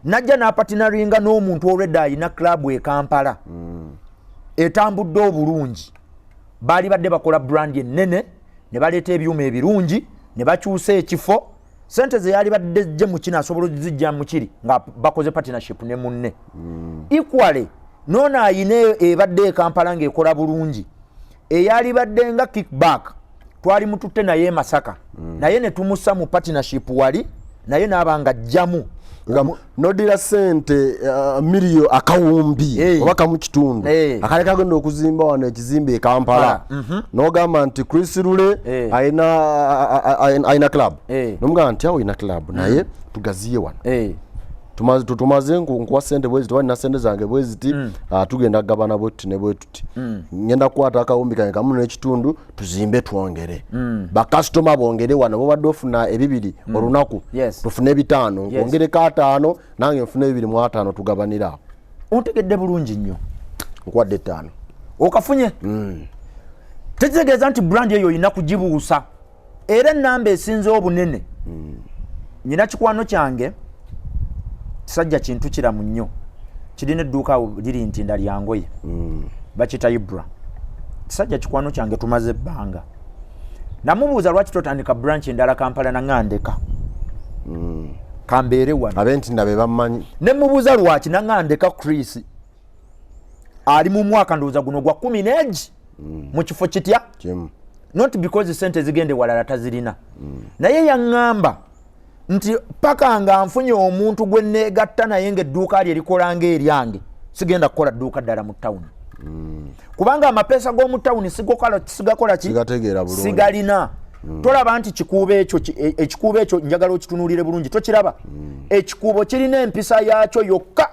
najja n'apatinaringa n'omuntu olwedde alina klabu e Kampala etambudde obulungi baali badde bakola brand ennene ne baleeta ebyuma ebirungi ne bakyusa ekifo sente ze yali badde gye mu kino asobola okuzijja mu kiri nga bakoze partnership ne munne equally nono ayina ebadde e Kampala ng'ekola bulungi eyali badde nga kickback twali mututte naye Masaka naye ne tumussa mu partnership wali naye n'abanga ajjamu nodira sente miliyo akawumbi obaka mu kitundu akale kagenda okuzimba wano ekizimbe e Kampala n'ogamba nti Chris LULE ayina club n'omugamba nti awo ayina club naye tugaziye wano tumaze nkuwa sente bweziti walina sente zange bweziti tugenda kugabana bwetuti ne bwetuti ngenda kukwata akawumbi kange kamu n'ekitundu tuzimbe twongere bakasitoma bongere wano bobadde ofuna ebibiri olunaku tufune bitaano nkwongereko 5 nange nfune 2 tugabanira awo ontegedde bulungi nnyo nkwadde 5 okafunye tekitegeeza nti brand eyo olina kugibuusa era ennamba esinze obunene nyina kikwano kyange kisajja kintu kiramu nnyo kirina edduuka liri ntinda lyangoye bakita Ibra kisajja kikwano kyange tumaze ebbanga namubuuza lwaki totandika branch endala Kampala naŋŋandeka kambeere wano abentinda be bammanyi ne mubuuza lwaki naŋŋandeka Chris ali mu mwaka ndowooza guno gwa 10 mu kifo kitya not because sente zigende walala tazirina naye yaŋŋamba nti paka nga nfunye omuntu gwe neegatta naye ng'edduuka lye likola ng'eryange sigenda kukola dduuka ddala mu ttawuni kubanga amapeesa g'omu ttawuni sigakola ki sigalina tolaba nti ekikuubo ekyo njagala okitunuulire bulungi tokiraba ekikuubo kirina empisa yaakyo yokka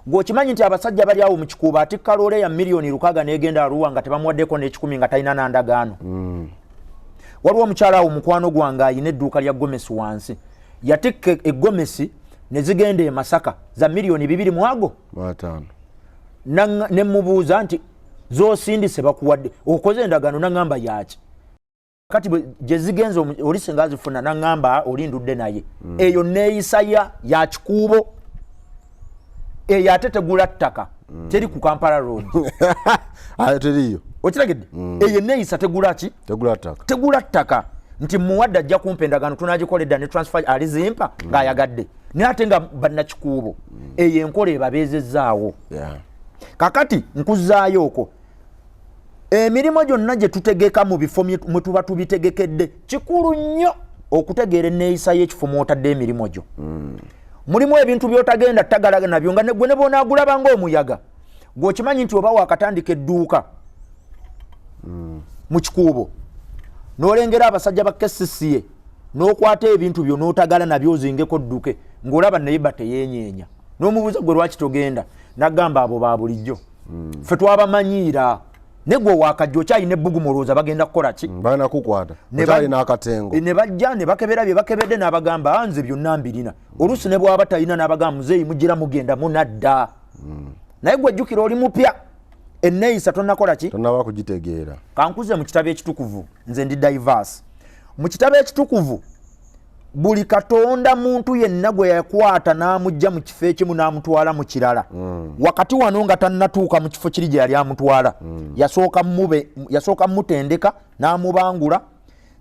ng'okimanyi nti abasajja bali awo mu kikuubo atikka loole ya miliyoni 600 n'egenda Arua nga tebamuwaddeko n'ekikumi nga talina nandagaano waliwo omukyala awo mukwano gwange ayina edduuka lya gomesi wansi yatikka eggomesi ne zigenda e Masaka za miliyoni 2 mwago ne mubuuza nti zoosindise bakuwadde okoze endagaano naŋŋamba yaki kati gye zigenze oli singa azifuna naŋŋamba olindudde naye eyo neeyisa ya kikuubo eyo ate tegula ttaka teri ku Kampala road teriyo okiragidde eyo neeyisa tegula ki tegula ttaka nti muwadde ajja kumpa endagaano tunagikoledda ne transfer alizimpa ng'ayagadde naye ate nga bannakikuubo eyo enkola ebabeezezzaawo kakati nkuzaayo okwo emirimu gyonna gye tutegeka mu bifo mwe tuba tubitegekedde kikulu nnyo okutegeera enneeyisa y'ekifo mw'otadde emirimu gyo mulimu ebintu by'otagenda ttagala nabyo nga gwe ne bw'onaagulaba ng'omuyaga gw'okimanyi nti oba waakatandika edduuka mu kikuubo n'olengera abasajja ba KCCA n'okwata ebintu byo n'otagala nabyo ozingeko dduke ng'olaba neiba teyenyeenya n'omubuuza gwe lwaki togenda n'agamba abo ba bulijjo ffe twabamanyiira ne gwe waakajja okyalina ebbugumu olowooza bagenda kukola ki balina kukwata okyalina akatengo ne bajja ne bakebera bye bakebedde n'abagamba nze byonna mbirina oluusi ne bw'aba talina n'abagamba muzeeyi mugira mugenda munadda naye gwe jjukira oli mupya enneyisa tonnakola ki tonnaba kugitegeera kankuze mu kitabo ekitukuvu nze ndi diverse mu kitabo ekitukuvu buli katonda muntu yenna gwe yakwata n'amujja mu kifo ekimu n'amutwala mu kirala wakati wano nga tannatuuka mu kifo kiri gye yali amutwala yasooka mutendeka n'amubangula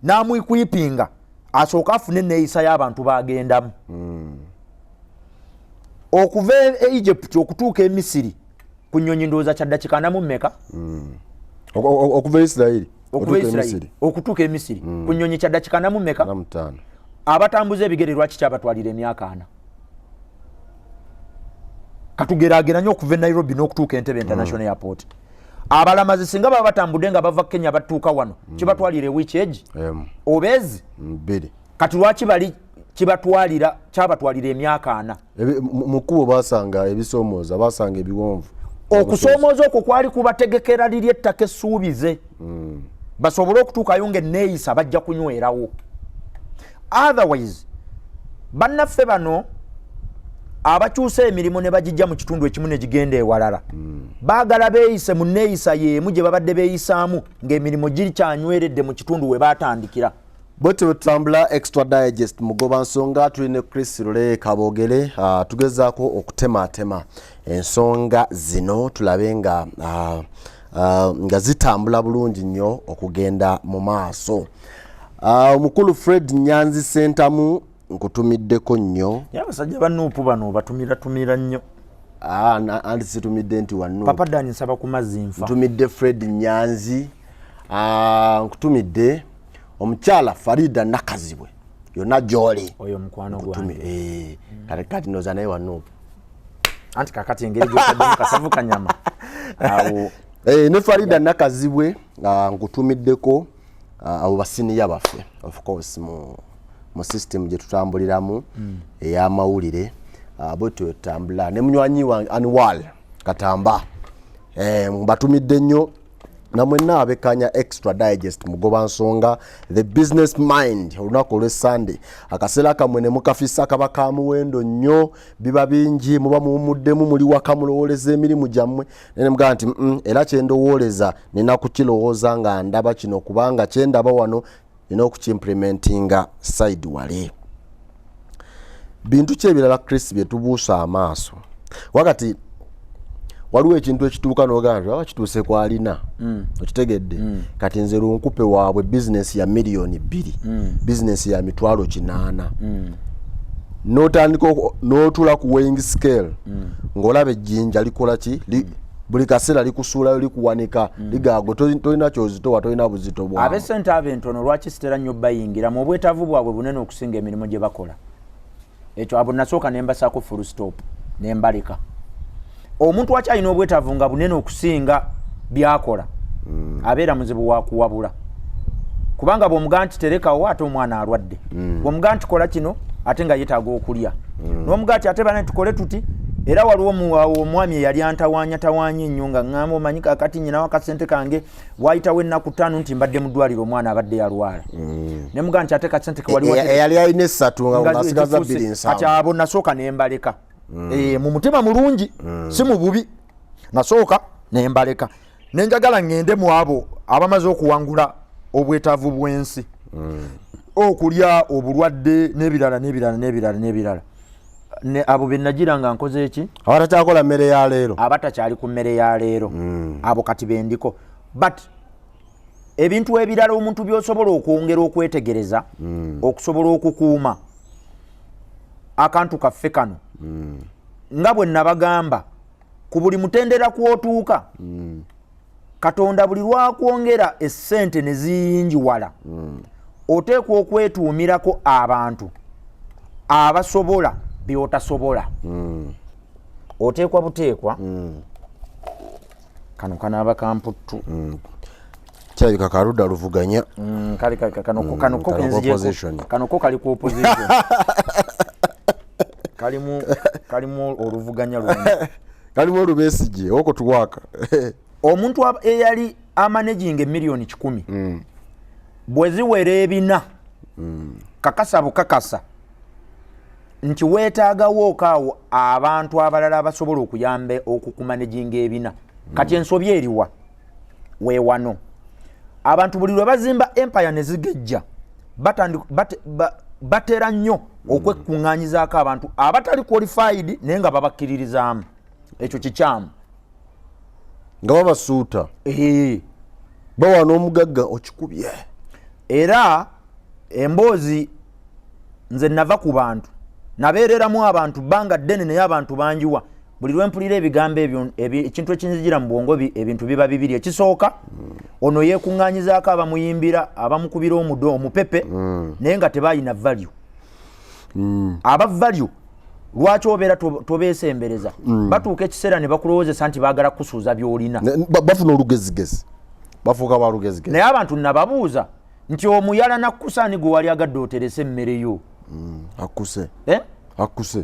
n'amwikwipinga asooka afune enneeyisa y'abantu bagendamu okuva e Egypt okutuuka e Misiri ku nnyonyi ndowooza kyaddakika namu mmeka okuva e Isirayiri okutuuka e Misiri ku nnyonyi kyaddakika namu mmeka abatambuza ebigere lwaki kyabatwalira emyaka 4 katugeraageranye okuva e Nairobi n'okutuuka Entebbe International Airport abalamazi singa baba batambudde nga bava Kenya batuuka wano kibatwalira ewiiki egi obeezi kati lwaki bali kyabatwalira emyaka 4 mu kkubo baasanga ebisoomooza baasanga ebiwonvu okusoomooza okwo kwali kubategekera liri ettaka essuubize basobole okutuukayo ng'enneeyisa bajja kunywerawo otherwise bannaffe bano abakyusa emirimu ne bagijja mu kitundu ekimu ne gigenda ewalala baagala beeyise mu nneeyisa y'emu gye babadde beeyisaamu ng'emirimu giri kyanyweredde mu kitundu we baatandikira bwete bwetutambula extra digest mugoba nsonga tulina Chris Lule Kabogere tugezaako okutematema ensonga zino tulabe nga zitambula bulungi nnyo okugenda mu maaso. Omukulu Fred Nyanzi Sentamu nkutumiddeko nnyo abasajja bannuupu bano batumira nnyo anti situmidde nti wannu Papa Dani nsaba ku mazzi nfa ntumidde Fred Nyanzi nkutumidde omukyala Farida Nakazibwe yonna gy'oli oyo mukwano gwange kati noza naye wannu anti kakati engeri gy'osaddemu kasavu kanyama awo ne Farida Nakazibwe nkutumiddeko abo basiniya baffe of course mu system gye tutambuliramu ey'amawulire bwetyo tutambula ne munywanyi wa Anwal Katamba mbatumidde nnyo namwenna abekanya extra digest mugoba nsonga the business mind olunaku olwe Sunday akaseera kamwe ne mukafisa kaba ka muwendo nnyo biba bingi muba muwumuddemu muli waka mulowooleza emirimu gyammwe ne mugamba nti era kye ndowooleza nina kukirowooza nga ndaba kino kubanga kye ndaba wano nina okukimplementinga side wale bintu ki ebirala Chris bye tubuusa amaaso wakati waliwo ekintu ekituuka n'ogamba kituuse kwalina okitegedde kati nze lunkupe waabwe bizinesi ya $2 million bizinesi ya $800 n'otandika n'otula ku weighing scale ng'olaba ejjinja likola ki buli kaseera likusuulayo likuwanika ligaago tolina kyozitowa tolina buzito bwawe ab'essente ab'entono lwaki sitera nnyo bayingira mu bwetaavu bwabwe bunene okusinga emirimu gye bakola ekyo abo nasooka ne mbasaako full stop ne mbaleka omuntu wakyalina obwetaavu nga bunene okusinga byakola abeera muzibu wa kuwabula kubanga bw'omugaa nti terekawo ate omwana alwadde bw'omugaa nti kola kino ate nga yeetaaga okulya n'omugaa ti ate bana tukole tuti era waliwo omwami eyali antawaanya ennyo nga ŋŋamba omanyi kakati nyinawo akasente kange wayitawo ennaku 5 nti mbadde mu ddwaliro omwana abadde yalwala ne mugaa nti ate kasente kewaliwo eyali alina 3 nga ngasigaza 2 kati abo nasooka ne mbaleka mu mutima mulungi si mu bubi nasooka ne mbaleka ne njagala ngende mu abo abamaze okuwangula obwetaavu bw'ensi okulya obulwadde n'ebirala abo be nagira nga nkoze eki abatakyakola mmere ya leero abatakyali ku mmere ya leero abo kati bendiko but ebintu ebirala omuntu by'osobola okwongera okwetegereza okusobola okukuuma akantu kaffe kano nga bwe nabagamba ku buli mutendera kwotuuka Katonda buli lwakwongera essente ne ziyingiwala oteekwa okwetuumirako abantu abasobola byotasobola oteekwa buteekwa kano kanaaba kamputtu kyabika karuda luvuganya kali kano ko kali ku opposition kalimu oluvuganya luno kalimu olubesije oko tuwaka omuntu eyali amanaging million 10 bweziwera ebina kakasa bukakasa nti weetaagawo okaawo abantu abalala abasobola okuyamba okukumanaginga ebina kati ensobi eriwa weewano abantu buli lwe bazimba empire ne zigejja batera nnyo okwekuŋŋaanyizaako abantu abatali qualified naye nga babakkiririzaamu ekyo kikyamu nga babasuuta bawa n'omugagga okikubye era emboozi nze nava ku bantu nabeereramu abantu bbanga ddene naye abantu banjiwa buli lwempulira ebigambo ebyo ekintu ekinzijira mu bwongo ebintu biba bibiri ekisooka ono yeekuŋŋaanyizaako abamuyimbira abamukubira omudo omupepe naye nga tebayina value aba value lwaki obeera tobeesembereza batuuka ekiseera ne bakulowoozesa nti baagala kusuuza by'olina bafuna olugezigezi bafuuka balugezigezi naye abantu nababuuza nti omuyala nakkusaani gwe wali agadde oterese emmereyo akkuse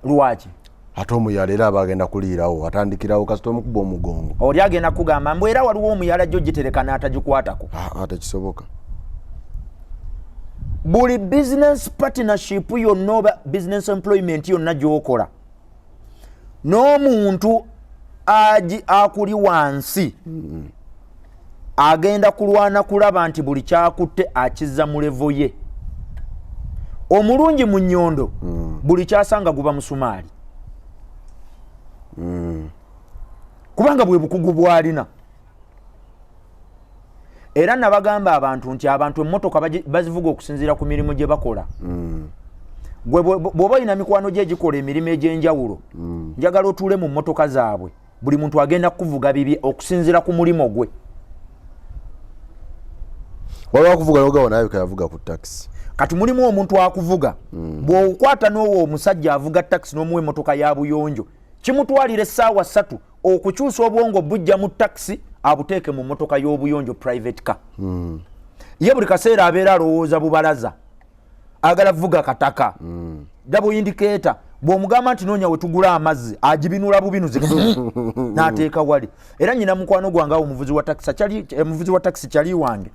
lwaki ate omuyala era abagenda kuliirawo atandikirawo kasita omukuba omugongo oli agenda kugamba mbwe era waliwo omuyala gyo gitereka n'atagikwatako tekisoboka buli business partnership yonna oba business employment yonna gyokola n'omuntu akuli wansi agenda kulwana kulaba nti buli kyakutte akizza mu levo ye omulungi mu nnyondo buli kyasanga guba musumaali kubanga bwe bukugu bwalina era nabagamba abantu nti abantu emmotoka bazivuga okusinziira ku mirimu gye bakola bw'oba olina mikwano gye egikola emirimu egy'enjawulo njagala otuule mu mmotoka zaabwe buli muntu agenda kuvuga bibi okusinziira ku mulimo gwe waliwo akuvuga nogawo naye kayavuga ku taxi kati mulimu omuntu akuvuga bw'okwata n'owo omusajja avuga taxi n'omuwa emmotoka ya buyonjo kimutwalira essaawa 3 okukyusa obwongo bujja mu taxi abuteeke mu mmotoka y'obuyonjo private car ye buli kaseera abeera alowooza bubalaza agala vuga kataka double indicator bw'omugamba nti noonya wetugula amazzi agibinula bubinuzi n'ateeka wali era nyina mukwano gwange awo omuvuzi wa taxi kyali wange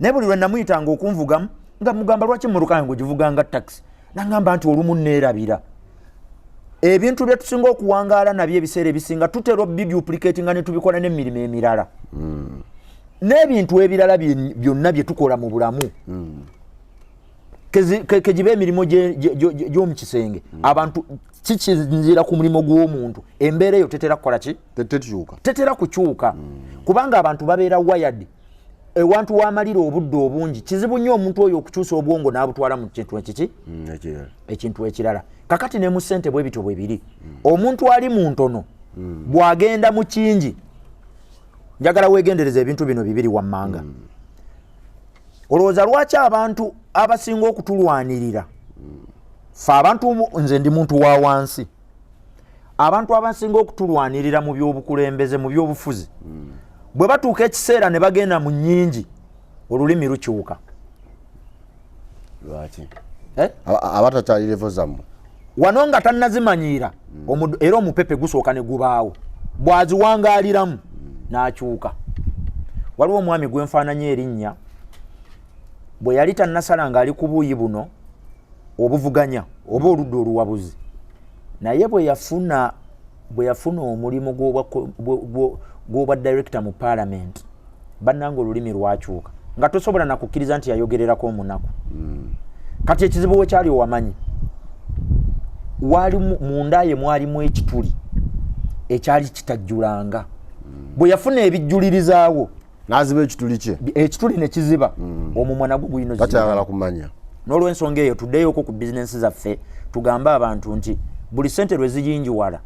naye buli lwe namuyitanga okunvugamu nga mugamba lwaki mmotoka yange ogivuganga taxi nangamba nti olumu neerabira ebintu bye tusinga okuwangaala nabyo ebiseera ebisinga tutera obiduplicate nga ne tubikola n'emirimu emirala n'ebintu ebirala byonna bye tukola mu bulamu kegiba emirimu gy'omu kisenge abantu kikinzira ku mulimu gw'omuntu embeera eyo tetera kukola ki tetera kukyuka kubanga abantu babeera wired ewantu wamalira obudde obungi kizibu nnyo omuntu oyo okukyusa obwongo n'abutwala mu kintu ekiki ekintu ekirala kakati ne mu ssente bwe bityo bwe biri omuntu ali mu ntono bw'agenda mu kingi njagala weegendereza ebintu bino bibiri wammanga olowooza lwaki abantu abasinga okutulwanirira fe abantu nze ndi muntu wa wansi abantu abasinga okutulwanirira mu by'obukulembeze mu by'obufuzi bwe batuuka ekiseera ne bagenda mu nnyingi olulimi lukyuka lwaki abatakyali levo zammwe wano nga tannazimanyiira era omupepe gusooka ne gubaawo bw'aziwangaaliramu n'akyuka waliwo omwami gwenfaananya erinnya bwe yali tannasala ng'ali ku buuyi buno obuvuganya oba oludda oluwabuzi naye bwe yafuna omulimu gw'obwa director mu parliament bannanga olulimi lwakyuka nga tosobola nakukkiriza nti yayogererako omunaku kati ekizibu we kyali owamanyi wali munda ye mwalimu ekituli ekyali kitajjulanga bwe yafuna ebijjulirizaawo n'aziba ekituli kye ekituli ne kiziba omumwa nagwo gulina takyagala kumanya n'olw'ensonga eyo tuddeyooko ku bizinensi zaffe tugambe abantu nti buli ssente lwe ziyinjiwala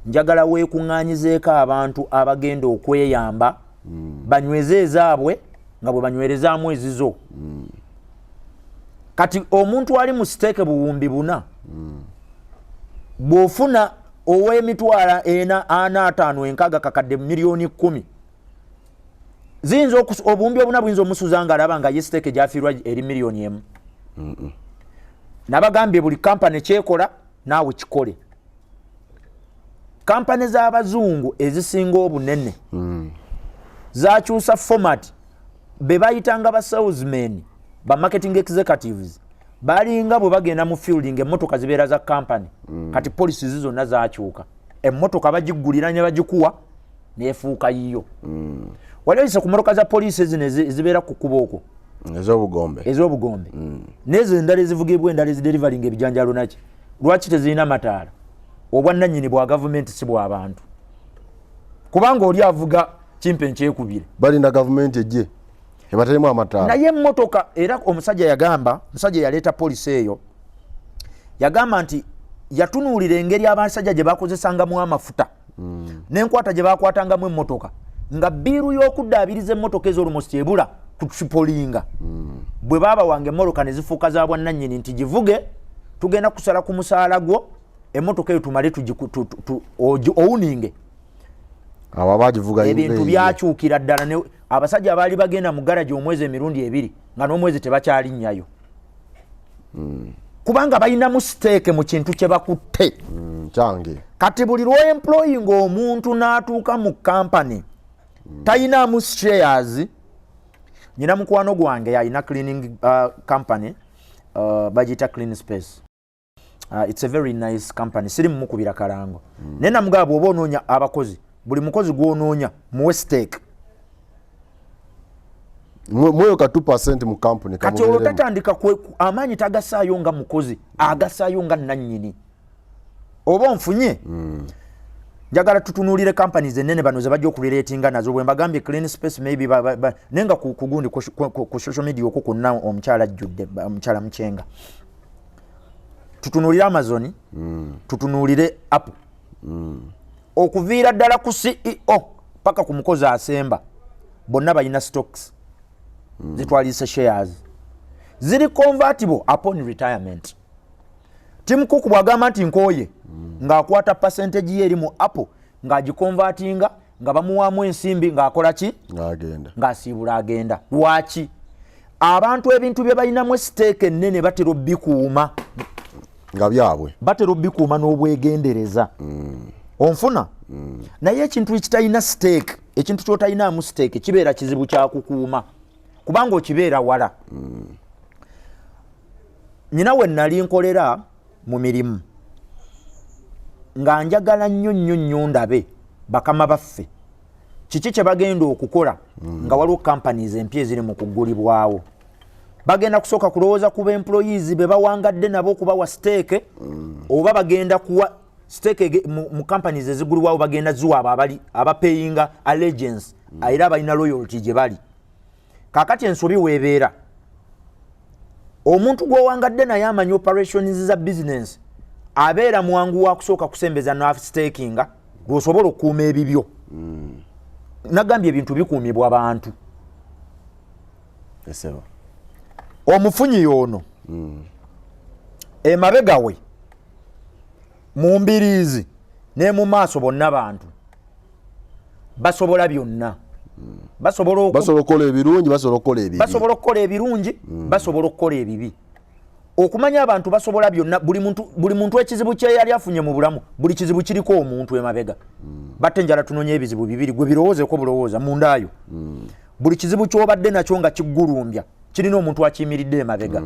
njagala weekuŋŋaanyizeeko abantu abagenda okweyamba banyweze ezaabwe nga bwe banywerezaamu ezizo kati omuntu ali mu siteeke buwumbi 4 bw'ofuna ow'emitwalo 45 kakadde miliyoni 10 zinzo obumbi obuna bwinzo musuzanga alaba nga yesteke jafirwa eri milioni emu. Nabagambye buli company kyekola naawe kikole. Company z'abazungu ezisinga obunene zakyusa format be bayitanga ba salesmen ba marketing executives balinga bwe bagenda mu fielding emmotoka zibeera za company kati policies zonna zakyuka emmotoka bagiguliranye bagikuwa nefuuka yiyo waliyo ku mmotoka za police zino zibeera ku kubo okwo ez'obugombe nezo endala ezivugibwa endala ezidelivering ebijanjalo naki lwaki tezirina mataala obwannannyini bwa gavumenti si bw'abantu kubanga oli avuga kimpe nkyekubire balina gavumenti ejje ebatalemu amataala naye emmotoka era omusajja yaleeta poliisi eyo yagamba nti yatunuulira engeri abasajja gye bakozesangamu amafuta n'enkwata gye bakwatangamu emmotoka nga biiru y'okuddaabiriza emmotoka ez'olumosi ebula ku kipolinga bwe baaba wange emmotoka ne zifuuka za bwannannyini nti givuge tugenda kusala ku musaala gwo emmotoka eyo tumale owuninge abo bagivuga ebintu byakyukira ddala abasajja abaali bagenda mu garaji omwezi emirundi ebiri nga n'omwezi tebakyalinnyayo kubanga balinamu siteeke mu kintu kye bakutte kyange kati buli lw'employing omuntu n'atuuka mu kampani talinamu shares. Nyina mukwano gwange yalina cleaning company bagiyita Clean Space. It's a very nice company. Siri mukubira kalango. Nena mugabo oba onoonya abakozi buli mukozi gw'onoonya muwe stake. Mweyo ka 2% mu company kati olotatandika amaanyi tagasaayo nga mukozi agasaayo nga nannyini oba onfunye njagala tutunuulire companies ennene bano ze bajja okuliratinga nazo bwe mbagambye Clean Space maybe nenga ku gundi ku social media okwo kwonna omukyala ajjudde omukyala Muchenga tutunuulire Amazon tutunuulire Apple okuviira ddala ku CEO paka ku mukozi asemba bonna balina stocks zitwalisa shares ziri convertible upon retirement. Tim Cook bwagamba nti nkoye ng'akwata percentage ye eri mu Apple ng'agikonvertinga nga bamuwaamu ensimbi ng'akola ki ng'asiibula agenda. Lwaki abantu ebintu bye balinamu stake ennene batera obbikuuma nga byabwe batera obbikuuma n'obwegendereza onfuna naye ekintu ekitalina stake ekintu ky'otalinamu stake kibeera kizibu kya kukuuma kubanga okibeera wala. Nyina we nali nkolera mu mirimu nga njagala nnyo ndabe bakama baffe kiki kye bagenda okukola nga waliwo companies empya eziri mu kugulibwawo bagenda kusooka kulowooza ku employees be bawangadde nabo okubawa stake oba bagenda kuwa stake mu companies ezigulibwawo bagenda ziwa abo abapayinga allegiance era balina loyalty gye bali. Kakati ensobi weebeera omuntu gw'owangadde naye amanyi operations za business abeera mwangu wa kusooka kusembeza na stakinga gw'osobola okukuuma ebibyo. Nagambye ebintu bikuumibwa abantu. Omufunyi y'ono emabega we mu mbiriizi ne mu maaso bonna bantu basobola byonna. Basobola okukola ebirungi basobola okukola ebirungi basobola okukola ebibi. Okumanya abantu basobola byonna buli muntu ekizibu kye yali afunye mu bulamu buli kizibu kiriko omuntu emabega. Batte njala tunonye ebizibu bibiri gwe birowooze ko bulowooza mundaayo. Buli kizibu ky'obadde nakyo nga kiggulumbya kirina omuntu akiyimiridde emabega.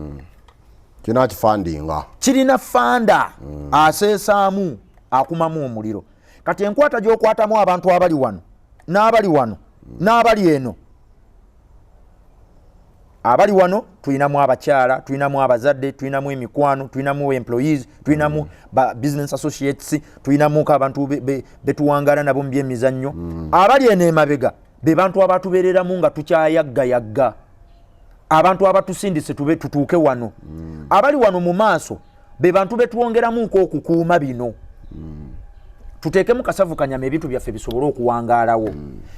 Kirina fanda aseesaamu akumamu omuliro. Kati enkwata gy'okwatamu abantu abali wano n'abali wano n'abali eno. Abali wano tulinamu abakyala, tulinamu abazadde, tulinamu emikwano, tulinamu employees, tulinamu business associates, tulinamu abantu betuwangala nabo mu byemizannyo. Abali eno emabega be bantu abatubeereramu nga tukyayagga abantu abatusindise tutuuke wano. Abali wano mu maaso be bantu betuwongeramu okukuuma bino. Tuteekemu kasavu kanyama ebintu byaffe bisobole okuwangaalawo.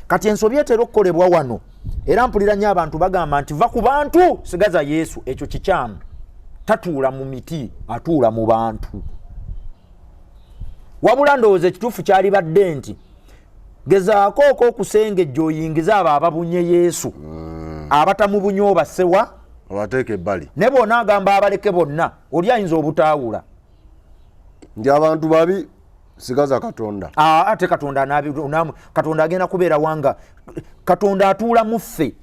Kati ensobi etera okukolebwa wano era mpulira nnyo abantu bagamba nti va ku bantu sigaza Yesu. Ekyo kikyamu. Tatuula mu miti atuula mu bantu. Wabula ndowooza ekituufu kyali badde nti gezaako okusengejja oyingiza abo ababunye Yesu abatamubunye obasewa abateeka ebbali ne bonna agamba abaleke bonna oli ayinza obutaawula nti abantu babi sigaza Katonda ate Katonda agenda kubeera wanga Katonda atuula mu ffe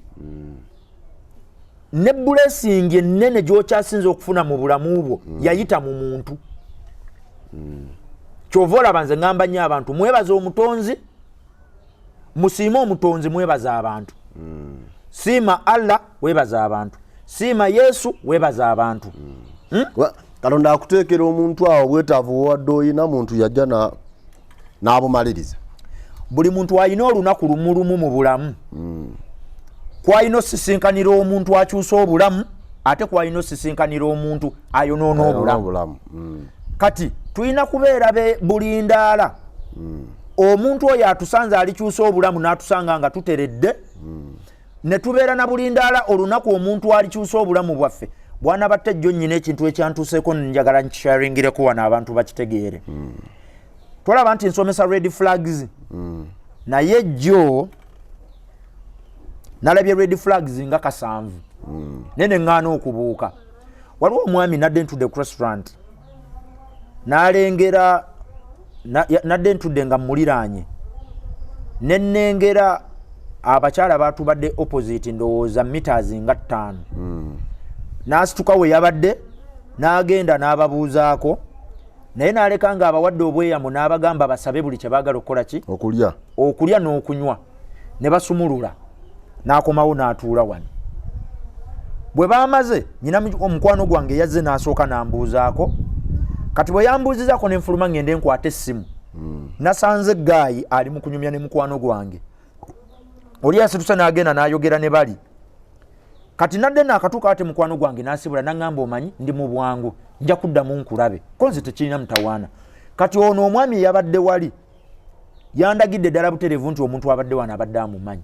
ne blessing ennene gy'okyasinza okufuna mu bulamu bwo yayita mu muntu kyova olaba nze ngamba nnyo abantu mwebaza omutonzi musiima omutonzi mwebaza abantu siima Allah webaza abantu siima Yesu webaza abantu Katonda akuteekera omuntu awo bwetaavu wadde oyina muntu yajja n'abumaliriza buli muntu alina olunaku lumulumu mu bulamu kwalina osisinkanira omuntu akyusa obulamu ate kwalina osisinkanira omuntu ayonoona obulamu kati tulina kubeera bulindaala omuntu oyo atusanze alikyusa obulamu n'atusanga nga tuteredde ne tubeera na bulindaala olunaku omuntu alikyusa obulamu bwaffe bwana batte jjo nnyina ekintu ekyantuuseeko njagala nkisharingireko wano abantu bakitegeere tolaba nti nsomesa red flags naye jjo nalabye red flags nga 7 nene ŋŋaana okubuuka waliwo omwami nadde ntudde ku restaurant n'alengera nadde ntudde nga mmuliraanye nennengera abakyala batubadde opposite ndowooza meters nga 5 n'asituka we yabadde n'agenda n'ababuuzaako naye n'aleka nga abawadde obweyamo n'abagamba basabe buli kye baagala okukola ki okulya n'okunywa ne basumulula n'akomawo n'atuula wano bwe baamaze nyina omukwano gwange yazze n'asooka n'ambuuzaako kati bwe yambuuzizaako ne nfuluma ngende nkwata essimu nasanze gaayi ali mu kunyumya ne mukwano gwange oli asituse n'agenda n'ayogera ne bali kati nadde n'akatuuka ate mukwano gwange n'asibula n'aŋŋamba omanyi ndi mu bwangu nja kuddamu nkulabe ko nze tekirina mutawaana kati ono omwami yabadde wali yandagidde ddala butereevu nti omuntu abadde wano abadde amumanyi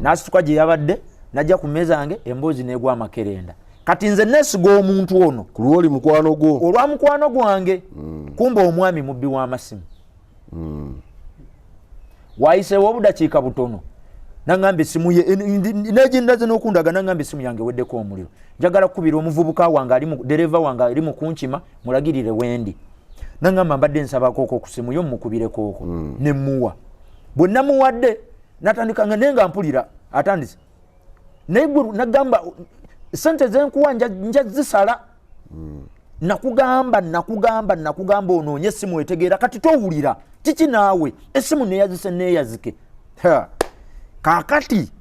n'asituka gye yabadde najja ku mmeeza yange emboozi n'egwa amakerenda kati nze neesiga omuntu ono ku lwoli mukwano gwo olwa mukwano gwange kumba omwami mubbi w'amasimu wayiseewo obudakiika butono nangamba essimu ye negindaze n'okundaga nangamba essimu yange weddeko omuliro njagala kukubira omuvubuka wange dereva wange ali mu kunkima mulagirire wendi nangamba mbadde nsabako ku ssimu yo mukubireko okwo ne muwa bwe namuwadde natandika nga nenga mpulira atandise naiguru nagamba sente zenkuwa nja zisala nakugamba onoonye essimu etegeera kati towulira kiki naawe essimu neyazise neyazike kakati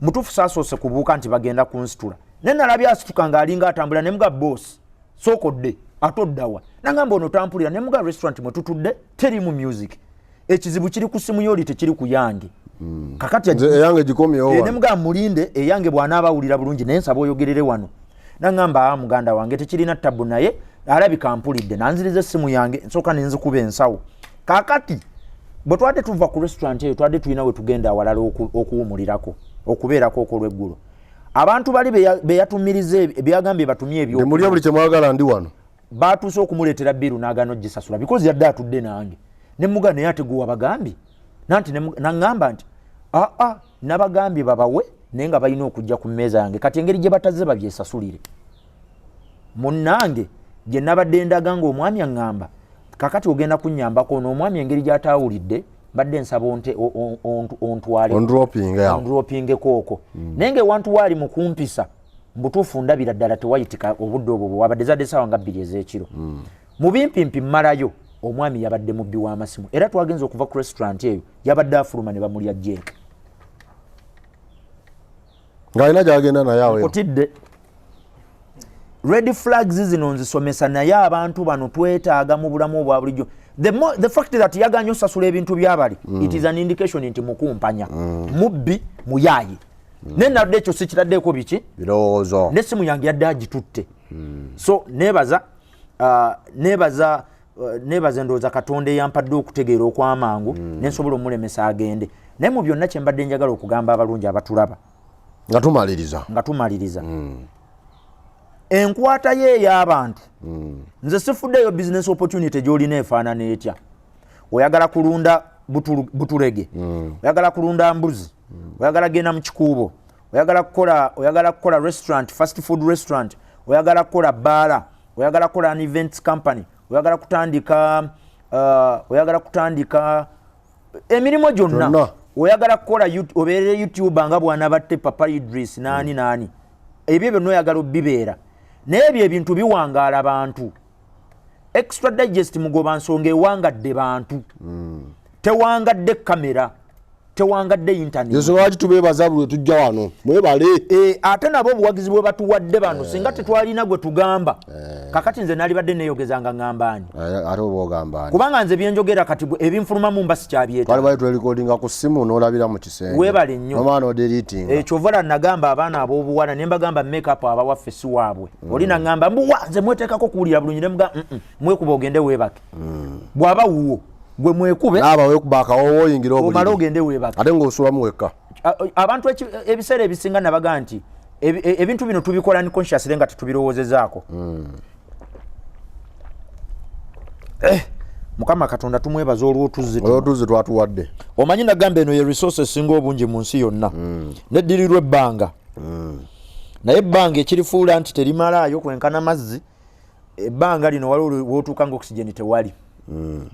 mutuufu saasoose kubuuka nti bagenda kunsitula naye nalabye asituka ng'alinga atambula ne mga boss sookodde atoddawa nangamba ono tampulira ne mga restaurant mwe tutudde terimu music ekizibu kiri ku ssimu yoli tekiri ku yange kakati eyange gikomyewo ne mga mulinde eyange bw'anaabawulira bulungi naye nsaba oyogerere wano nangamba muganda wange tekirina ttabu naye alabika mpulidde nanziriza essimu yange nsooka ne nzikuba ensawo kakati bwe twadde tuva ku restaurant eyo twadde tulina we tugenda awalala okuwumulirako okubeerako okwolweggulo abantu bali beyatumiriza ebyagambye batumye ebyo mulya buli kye mwagala ndi wano baatuuse okumuleetera biru n'agaana ogisasula because yadde atudde nange ne muga naye ate guwa bagambye nanti naŋŋamba nti nabagambye babawe naye nga balina okujja ku mmeeza yange kati engeri gye batazze babyesasulire munnange gye nabadde ndaga ng'omwami aŋŋamba kakati ogenda kunnyambako ono omwami engeri gy'ataawulidde badde nsaba ondropingeko okwo naye ng'ewantu waali mu kumpisa mbutuufu ndabira ddala tewayitika obudde obwo bwabadde zadde essaawa nga 2 ez'ekiro mu bimpimpi mmalayo omwami yabadde mubbi w'amasimu era twagenza okuva ku restaurant eyo yabadde afuluma ne bamulya jeeka ng'alina gy'agenda naye awo nkutidde red flags zino nzisomesa naye abantu bano twetaaga mu bulamu obwa bulijjo the fact that yaganya osasula ebintu byabali it is an indication nti mukumpanya mubbi muyaayi naye nadde ekyo sikitaddeeko biki birowoozo n'essimu yange yadde agitutte so neebaza endowooza Katonda eyampadde okutegeera okwamangu nensobola omulemesa agende naye mu byonna kye mbadde njagala okugamba abalungi abatulaba nga tumaliriza enkwata ye ey'abantu nze sifuddeyo business opportunity gy'olina efaanana etya oyagala kulunda butulege oyagala kulunda mbuzi oyagala genda mu kikuubo oyagala kukola restaurant fast food restaurant oyagala kukola baala oyagala kukola an events company oyagala kutandika emirimu gyonna oyagala kukola obeerere YouTuber nga bwana batte Papa Idris nani ebyo byonna oyagala bibeera naye ebyo ebintu biwangaala abantu Extra Digest mugoba nsonga ewangadde bantu tewangadde kamera tewangadde internet yeso lwaki tubeebaza buli tujja wano mwebale ate nabo obuwagizi bwe batuwadde bano singa tetwalina gwe tugamba kakati nze nali badde neeyogezanga ngambani ate oba ogambani kubanga nze byenjogera kati ebinfuluma mu mbasi kyabyeta twali bali twerekodinga ku ssimu n'olabira mu kisenge weebale nnyo nomwana oderitinga ekyovala nagamba abaana ab'obuwala ne mbagamba make-up abawaffe si waabwe oli nagamba mbuwa nze mweteekako kuwulira bulungi ne muga mwekuba ogende weebake bw'aba wuwo gwe mwekube aba wekuba akawowo oyingira obuliri omala ogende weebake ate ng'osulamu wekka abantu ebiseera ebisinga nabaga nti ebintu bino tubikola ni consciously nga tetubirowoozezaako Mukama Katonda tumwebaza olw'otuzzi twatuwadde omanyi nagamba eno ye resources esinga obungi mu nsi yonna neddirirwa ebbanga naye ebbanga ekirifuula nti terimalaayo kwenkana mazzi ebbanga lino waliwo wootuuka nga oxygen tewali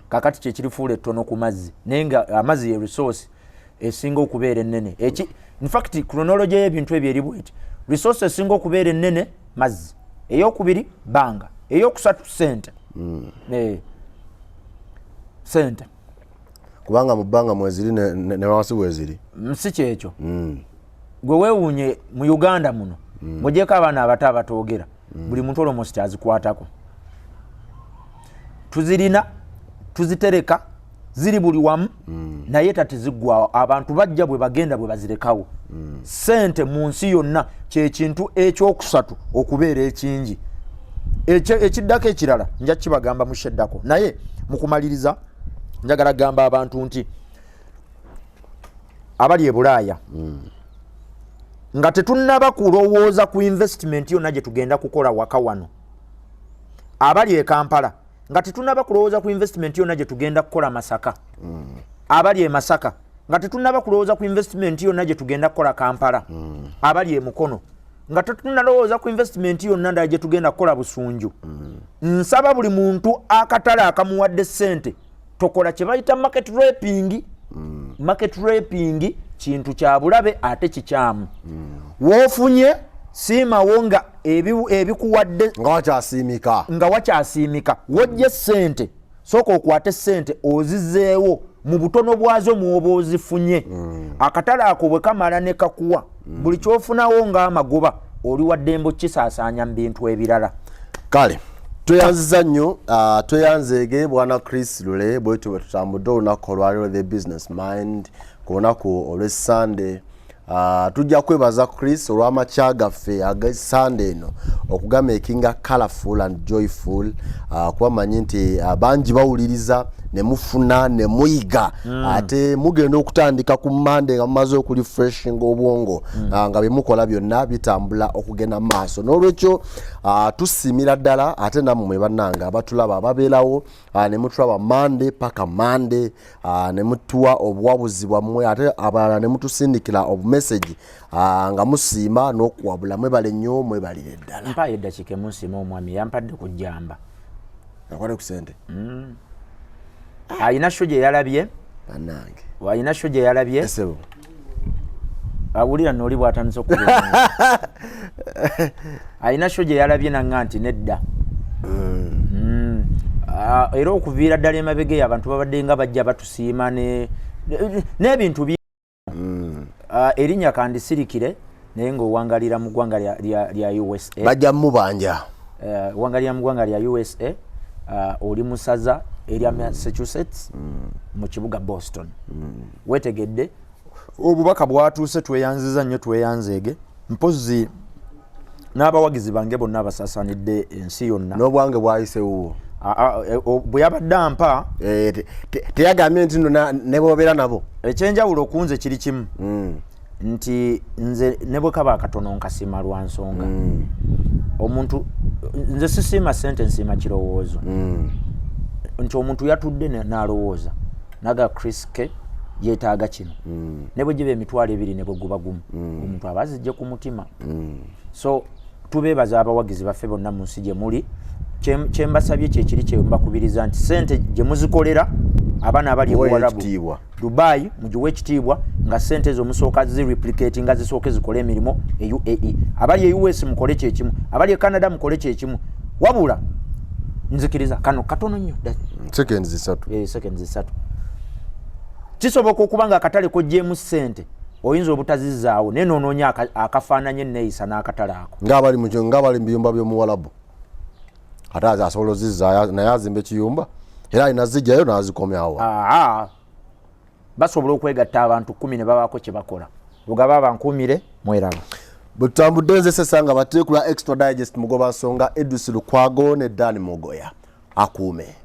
kakati kyekirifuula ettono ku mazzi naye nga amazzi ye resource esinga okubeera ennene in fact chronology y'ebintu ebyo eri bweti resource esinga okubeera ennene mazzi ey'okubiri bbanga ey'okusatu ssente sente kubanga mu bbanga mweziri ne wansi weziri si kyekyo gwe weewuunye mu Uganda muno mugyeko abaana abato abatoogera buli muntu almost azikwatako tuzirina tuzitereka ziri buli wamu naye tatiziggwawo abantu bajja bwe bagenda bwe bazirekawo sente mu nsi yonna kyekintu ekyokusatu okubeera ekingi ekiddako ekirala nja kibagamba musheddako naye mukumaliriza njagala gamba abantu nti abali e Bulaaya nga tetunnaba kulowooza ku investment yonna gye tugenda kukola waka wano abali e Kampala nga tetunnaba kulowooza ku investment yonna gye tugenda kukola Masaka abali e Masaka nga tetunnaba kulowooza ku investment yonna gye tugenda kukola Kampala abali e Mukono nga tetunnalowooza ku investment yonna ndala gye tugenda kukola Busunju nsaba buli muntu akatale akamuwadde ssente tokola kye bayita market raping market raping kintu kya bulabe ate kikyamu woofunye siimawo nga ebikuwadde nga wakyasiimika wojje ssente sooka okwate ssente ozizzeewo mu butono bwazo mwoba ozifunye akatale ako bwe kamala ne kakuwa buli kyofunawo ng'amagoba oli waddembo kisaasaanya mu bintu ebirala kale tweyanziza nnyo tweyanzeege bwana Chris Lule bwetu bwe tutambudde olunaku olwaliro the business mind ku lunaku olw'Essande tujja kwebaza Chris olw'amakya gaffe ag'Essande eno okugamakinga colorful and joyful kuba manyi nti bangi bawuliriza ne mufuna ne muyiga ate mugenda okutandika ku Monday nga mumaze okurefreshing obwongo nga byemukola byonna bitambula okugenda maaso n'olwekyo tusiimira ddala ate nammwe bannanga abatulaba ababeerawo ne mutulaba Monday paka Monday ne mutuwa obuwabuzi bwammwe ate abalala ne mutusindikira obumessage nga musiima n'okuwabula mwebale nnyo mwebalire ddala mpayo eddakiika emunsiima omwami yampadde ku jjamba akwale ku sente ayina sho gye yalabye bannange ayina sho gye yalabye esebo awulira n'oli bw'atandise okuba ayina sho gye yalabye nanga nti nedda era okuviira ddala emabega eyo abantu babadde nga bajja batusiima n'ebintu erinnya kandisirikire naye ng'owangalira mu ggwanga lya USA bajja mubanja wangalira mu ggwanga lya USA oli musaza erya Massachusetts mu kibuga Boston wetegedde obubaka bwatuuse tweyanziza nnyo tweyanzeege mpozi n'abawagizi bange bonna abasaasaanidde ensi yonna n'obwange bwayisewo bwe yabadde ampa teyagambye nti no ne boobeera nabo ekyenjawulo kunze kiri kimu nti nze ne bwe kaba akatono nkasiima lwa nsonga omuntu nze sisiima ssente nsiima kirowoozo nti omuntu yatudde n'alowooza naga Chris K yetaaga kino ne bwe gibe emitwalo ebiri ne bwe guba gumu omuntu abazijje ku mutima so tubeebaza abawagizi baffe bonna mu nsi gye muli kyembasabye kyekiri kyembakubiriza nti sente gye muzikolera abaana abali ebuwarabu Dubai mugiwe ekitiibwa nga sente ezo musooka zireplicate nga zisooke zikole emirimu e UAE abali e US mukole kyekimu abali e Canada mukole kyekimu wabula nzikiriza kano katono nnyo seconds 3 kisoboka okuba nga akatale kojjeemu sente oyinza obutazizaawo naye noonoonya akafaananye enneyisa n'akatale ako nga bali mu biyumba by'omuwalabu ate asobola ozizaayo naye azimba ekiyumba era alina zijjayo n'azikomyawo basobola okwegatta abantu 10 ne babaako kye bakola lugaba abankuumire mweraba butambudde nze sesanga bateekula extra digest mugoba nsonga Edus Lukwago ne Dani Mogoya akuume